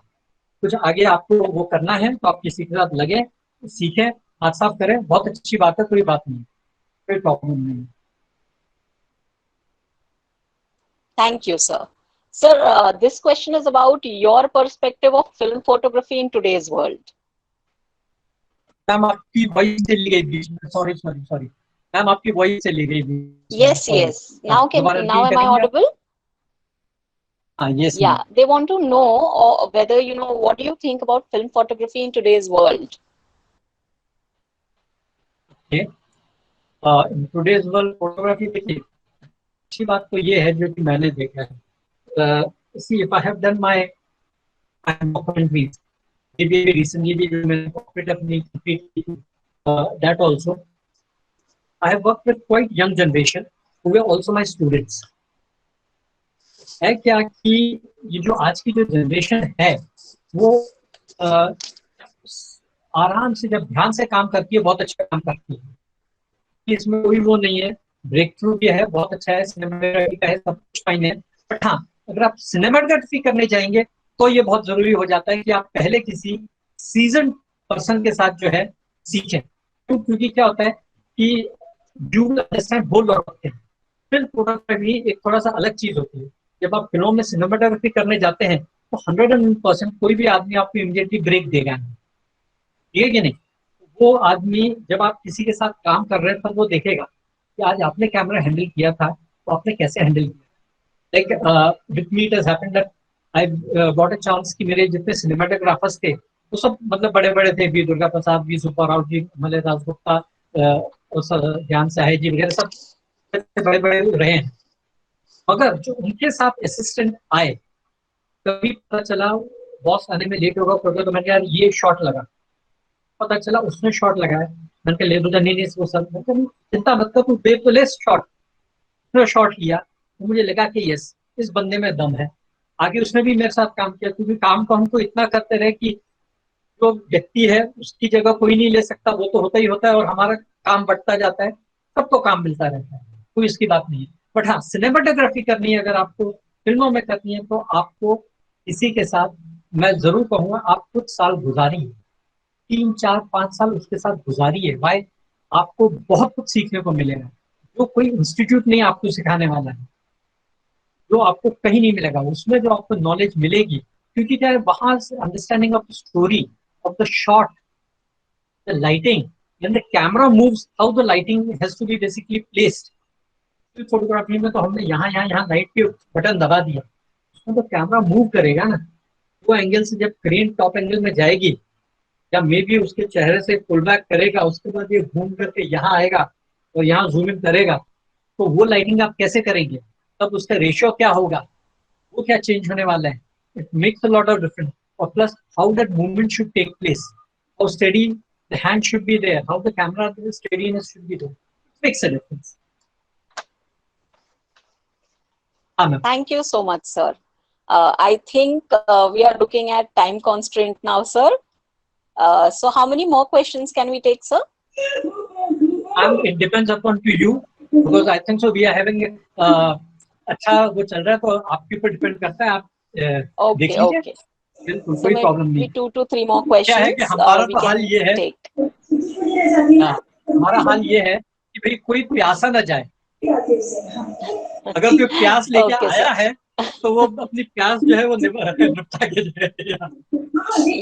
कुछ आगे आपको वो करना है तो आप किसी के साथ लगे, सीखें, हाथ साफ करें, बहुत अच्छी बात है, कोई बात नहीं, कोई प्रॉब्लम नहीं। Thank you, sir. Sir, this question is about your perspective of film photography in today's world. Ma'am आपकी वॉइस चली गई बीच में, सॉरी सॉरी सॉरी मैम, आपकी वॉइस चली गई बीच में। Yes, Sorry. yes. Now दोबारा now repeat am I करेंगे आप? audible? हाँ, yes Yeah, they want to know whether, you know, what do you think about film photography in today's world? In today's world photography, देखिए अच्छी बात तो ये है जो कि मैंने देखा है, see if I have done my documentaries, maybe recently भी जो मैंने डॉक्यूमेंट अपनी कंप्लीट की, that also I have worked with quite young generation who were also my students. है क्या कि ये जो आज की जो जनरेशन है वो आराम से जब ध्यान से काम करती है, बहुत अच्छा काम करती है, इसमें कोई वो नहीं है। ब्रेक थ्रू भी है, बहुत अच्छा है, सिनेमाटोग्राफी का है, सब कुछ फाइन है। बट हाँ, अगर आप सिनेमाटोग्राफी करने जाएंगे तो ये बहुत जरूरी हो जाता है कि आप पहले किसी सीजन पर्सन के साथ जो है सीखें। क्योंकि क्या होता है कि you will understand whole lot of things. Film photography एक थोड़ा सा अलग चीज होती है। जब आप फिल्मों में सिनेमाटोग्राफी करने जाते हैं तो 101% कोई भी आदमी आपको इमीडिएटली ब्रेक देगा नहीं, ठीक है कि नहीं? वो आदमी जब आप किसी के साथ काम कर रहे हैं तब वो देखेगा कि आज आपने कैमरा हैंडल किया था तो आपने कैसे हैंडल किया। Like with me it has happened that I got a chance कि मेरे जितने सिनेमाटोग्राफर्स थे वो सब मतलब बड़े बड़े थे, वी दुर्गा प्रसाद, वी सुब्बाराव जी, मलय दासगुप्ता, ज्ञान साहे जी वगैरह, सब बड़े बड़े रहे हैं। मगर जो उनके साथ असिस्टेंट आए, कभी पता चला बॉस आने में लेट होगा फोटो, तो मैंने यार ये शॉट लगा, पता चला उसने शॉट लगाया, मैंने कहा ले दो, नहीं वो सब चिंता मत कर, तू दे तो ले शॉट। उसने शॉट लिया तो मुझे लगा कि यस, इस बंदे में दम है। आगे उसने भी मेरे साथ काम किया, क्योंकि काम को हमको इतना करते रहे कि जो व्यक्ति है उसकी जगह कोई नहीं ले सकता, वो तो होता ही होता है, और हमारा काम बढ़ता जाता है, सबको काम मिलता रहता है, कोई इसकी बात नहीं है। बट हाँ, सिनेमाटोग्राफी करनी है, अगर आपको फिल्मों में करनी है तो आपको इसी के साथ, मैं जरूर कहूंगा, आप कुछ साल गुजारिए, 3 4 5 साल उसके साथ गुजारिए। भाई आपको बहुत कुछ सीखने को मिलेगा, जो कोई इंस्टीट्यूट नहीं आपको सिखाने वाला है, जो आपको कहीं नहीं मिलेगा। उसमें जो आपको नॉलेज मिलेगी, क्योंकि क्या है, वहां से understanding of the story, of the shot, the lighting, when the camera moves, how the lighting has to be basically placed. Photography में तो हमने यहाँ लाइट के बटन दबा दिया, उसमें तो कैमरा मूव करेगा ना, वो एंगल से जब क्रेन टॉप एंगल में जाएगी, या मे बी उसके चेहरे से पुल बैक करेगा, उसके बाद ये घूम करके यहाँ आएगा और यहाँ जूम इन करेगा, तो वो लाइटिंग आप कैसे करेंगे, तब उसका रेशियो क्या होगा, वो क्या चेंज होने वाला है। It makes a lot of difference. और plus how that movement should take place, how steady the hand should be there, how the camera steadiness should be there, it makes a difference. Thank you so much, sir. I think we are looking at time constraint now, sir. So how many more questions can we take, sir? It depends upon to you, because I think so we are having अच्छा वो चल रहा है, तो आपके ऊपर depend करता है, आप देख लीजिए। Okay. बिल्कुल, So कोई प्रॉब्लम नहीं। 2 to 3 more questions. क्या है कि हमारा तो हाल ये है, हमारा हाल ये है कि भाई कोई प्यासा ना जाए। अगर कोई प्यास लेके आया है तो वो अपनी प्यास जो है वो निपटा के जाएगा।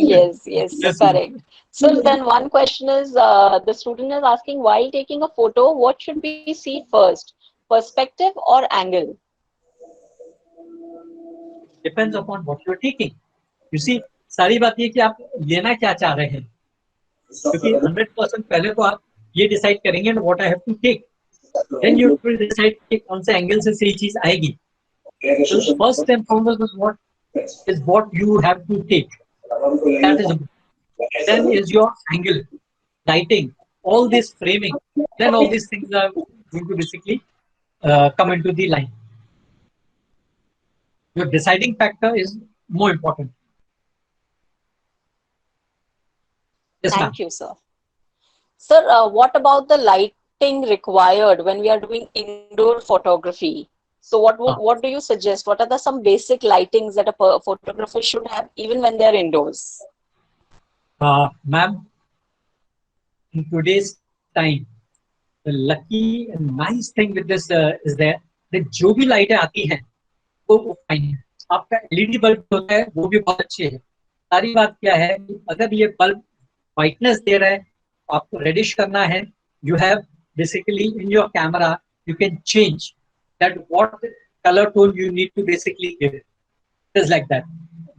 Yes, yes, Yes, correct. So then one question is, the student is asking, while taking a photo, what should we see first, perspective or angle? Depends upon what you are taking. You see, सारी बात ये कि आप लेना क्या चाह रहे हैं, क्योंकि 100% पहले तो आप ये डिसाइड करेंगे ना what I have to take, then you will decide कि कौन से एंगल से सही चीज आएगी। First and foremost is what you have to take. That is, then is your angle, lighting, all this framing. Then all these things are going to basically come into the line. Your deciding factor is more important. Yes, ma'am. Thank you, sir. Sir, what about the lighting required when we are doing indoor photography? So what do you suggest? What are some basic lightings that a photographer should have even when they are indoors? Ma'am, in today's time, the lucky and nice thing with this is that जो भी लाइटें आती हैं वो fine है। आपका LED bulb होता है वो भी बहुत अच्छे है। सारी बात क्या है कि अगर ये बल्ब वाइटनेस दे रहा है, आपको रेडिश करना है, you have basically in your camera you can change that what colour tone you need to basically give it, is like that.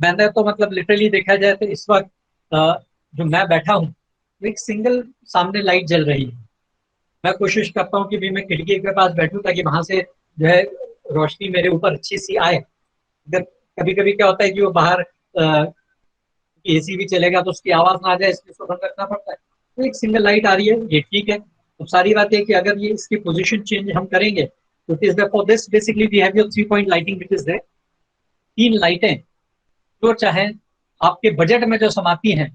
मैंने तो मतलब लिटरली देखा जाए तो इस वक्त जो मैं बैठा हूँ एक सिंगल सामने लाइट जल रही है। मैं कोशिश करता हूँ कि भी मैं खिड़की के पास बैठूं ताकि वहां से जो है रोशनी मेरे ऊपर अच्छी सी आए। अगर कभी कभी क्या होता है कि वो बाहर एसी भी चलेगा तो उसकी आवाज ना आ जाए, इसलिए उसको बंद रखना पड़ता है। तो एक सिंगल लाइट आ रही है, ये ठीक है। तो सारी बात है कि अगर ये इसकी पोजीशन चेंज हम करेंगे तो it is for this basically we have your 3 point lighting which is there. 3 लाइटें जो चाहे आपके बजट में जो समाती हैं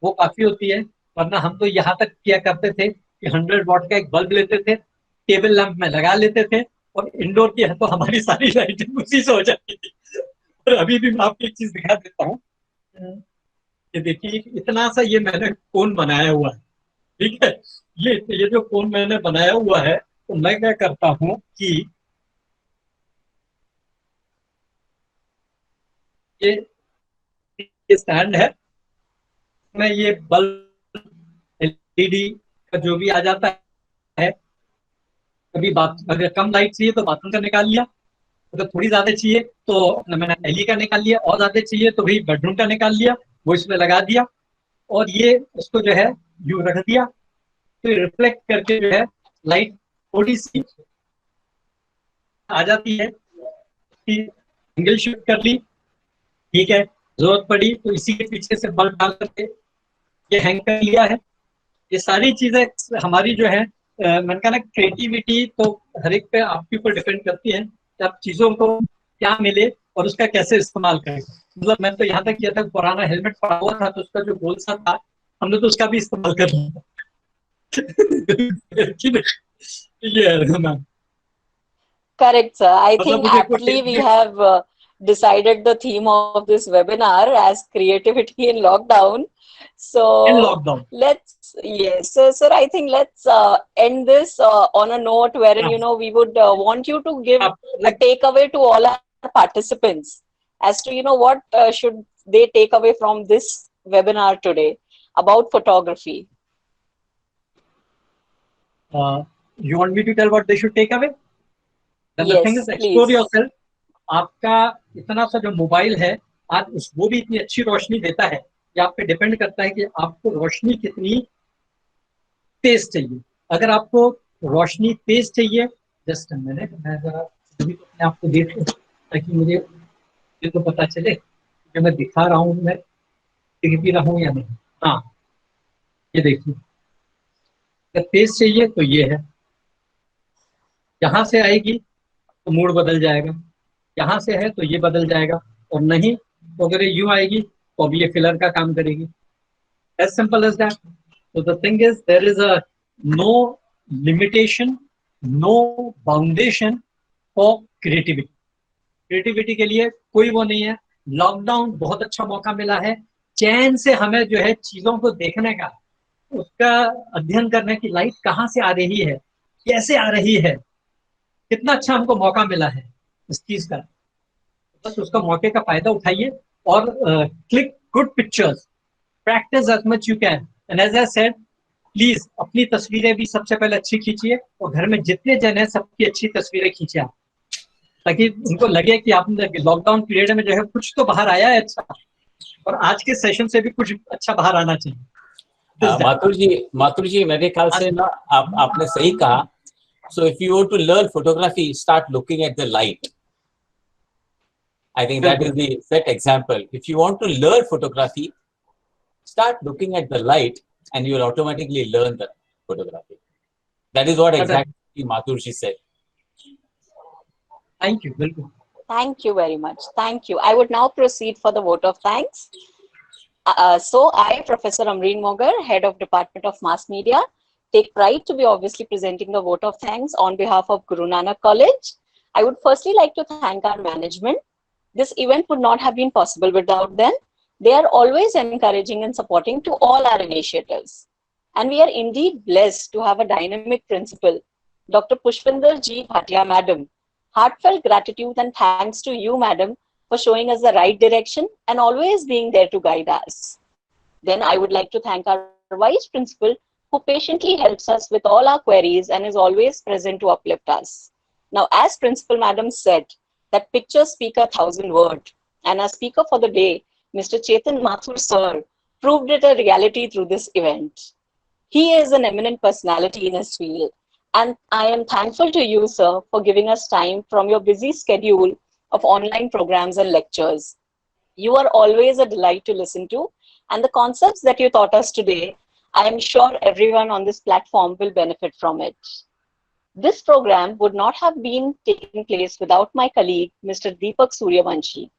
वो काफी होती है, वरना हम तो यहाँ तक किया करते थे कि 100 वॉट का एक बल्ब लेते थे, टेबल लैंप में लगा लेते थे और इंडोर की है तो हमारी सारी लाइटिंग उसी से हो जाती थी। और अभी भी मैं आपको एक चीज दिखा देता हूँ, ये देखिए इतना सा ये मैंने कोन बनाया हुआ है, ठीक है। ये जो कोन मैंने बनाया हुआ है तो मैं क्या करता हूँ कि ये स्टैंड है, मैं ये बल्ब एलईडी का जो भी आ जाता है, कभी अगर कम लाइट चाहिए तो बाथरूम का निकाल लिया, अगर थोड़ी ज्यादा चाहिए तो मैंने एलई का निकाल लिया, और ज्यादा चाहिए तो भाई बेडरूम का निकाल लिया, वो इसमें लगा दिया और ये उसको जो है यू रख दिया, तो रिफ्लेक्ट करके जो है लाइट थोड़ी सी आ जाती है, एंगल शिफ्ट कर ली, ठीक है। जरूरत पड़ी तो इसी के पीछे से बल्ब डाल करके ये हैंग कर लिया है। ये सारी चीजें हमारी जो है मैंने कहा ना क्रिएटिविटी तो हर एक पे आपके ऊपर डिपेंड करती है कि आप चीजों को क्या मिले और उसका कैसे इस्तेमाल करें। मतलब मैं तो यहाँ तक किया था, पुराना हेलमेट पड़ा हुआ था तो उसका जो गोल सा था हमने तो उसका भी इस्तेमाल कर लिया। ये है मैम। Correct, sir. I मतलब think मुझे aptly we have decided the theme of this webinar as creativity in lockdown. So in lockdown. yes, sir, I think let's end this on a note wherein, we would want you to give a takeaway to all our participants as to, what should they take away from this webinar today about photography. You want me to tell what they should take away? Then Yes, the thing is, explore please. yourself. आपका इतना सा जो mobile है आज वो भी इतनी अच्छी रोशनी देता है कि आप पे डिपेंड करता है कि आपको रोशनी कितनी तेज चाहिए। अगर आपको रोशनी तेज चाहिए, जस्ट मिनट, मैं जरा अभी तो अपने आपको देख लूं ताकि मुझे ये तो पता चले कि मैं दिखा रहा हूँ, मैं दिख भी रहा हूँ या नहीं। हाँ, ये देखिए, अगर तेज चाहिए तो ये है, यहाँ से आएगी तो मूड बदल जाएगा, यहाँ से है तो ये बदल जाएगा, और नहीं तो अगर ये यूं आएगी तो अब ये फिलर का काम करेगी। As simple as that. So the thing is, there is a no limitation, no foundation for creativity. Creativity के लिए कोई वो नहीं है। लॉकडाउन बहुत अच्छा मौका मिला है चैन से हमें जो है चीजों को देखने का, उसका अध्ययन करने की, लाइट कहाँ से आ रही है, कैसे आ रही है, कितना अच्छा हमको मौका मिला है इस चीज का। बस उसका मौके का फायदा उठाइए और click good pictures, practice as much you can, and as I said please अपनी तस्वीरें भी सबसे पहले अच्छी खींचिए और घर में जितने जन है सबकी अच्छी तस्वीरें खींचिए आप, ताकि उनको लगे कि आपने लॉकडाउन पीरियड में जो है कुछ तो बाहर आया है अच्छा, और आज के सेशन से भी कुछ अच्छा बाहर आना चाहिए। माथुर जी मेरे ख्याल से ना आपने सही कहा. So if you want to learn photography, start looking at the light. I think that is the set example. If you want to learn photography, start looking at the light and you will automatically learn the photography. That is what exactly Mathur ji said. Thank you. Welcome. Thank you very much. Thank you. I would now proceed for the vote of thanks. So I, Professor Amreen Mogar, Head of Department of Mass Media, take pride to be obviously presenting the vote of thanks on behalf of Guru Nanak College. I would firstly like to thank our management. This event would not have been possible without them. They are always encouraging and supporting to all our initiatives. And we are indeed blessed to have a dynamic principal, Dr. Pushpinder G. Bhatia Madam. Heartfelt gratitude and thanks to you, Madam, for showing us the right direction and always being there to guide us. Then I would like to thank our Vice Principal, who patiently helps us with all our queries and is always present to uplift us. Now, as Principal Madam said, that pictures speak 1,000 words, and our speaker for the day, Mr. Chetan Mathur Sir, proved it a reality through this event. He is an eminent personality in his field, and I am thankful to you, sir, for giving us time from your busy schedule of online programs and lectures. You are always a delight to listen to, and the concepts that you taught us today, I am sure everyone on this platform will benefit from it. This program would not have been taking place without my colleague, Mr. Deepak Suryavanshi.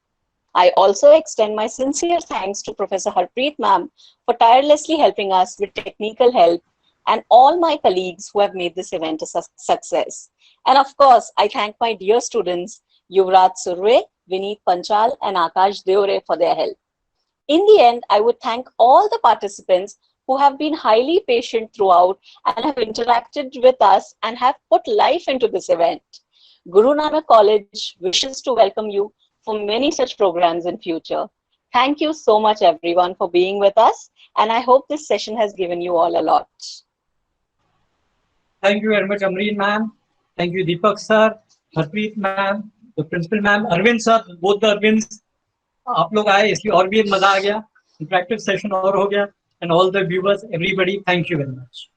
I also extend my sincere thanks to Professor Harpreet ma'am for tirelessly helping us with technical help, and all my colleagues who have made this event a success. And of course, I thank my dear students, Yuvraj Surve, Vineet Panchal, and Akash Deore for their help. In the end, I would thank all the participants who have been highly patient throughout and have interacted with us and have put life into this event. Guru Nanak College wishes to welcome you for many such programs in future. Thank you so much, everyone, for being with us, and I hope this session has given you all a lot. Thank you very much, Amreen ma'am. Thank you, Deepak sir, Harpreet ma'am, the principal ma'am, Arvind sir, both the Arvinds. आप लोग आए इसलिए और भी मजा आ गया, interactive session और हो गया, and all the viewers, everybody, thank you very much.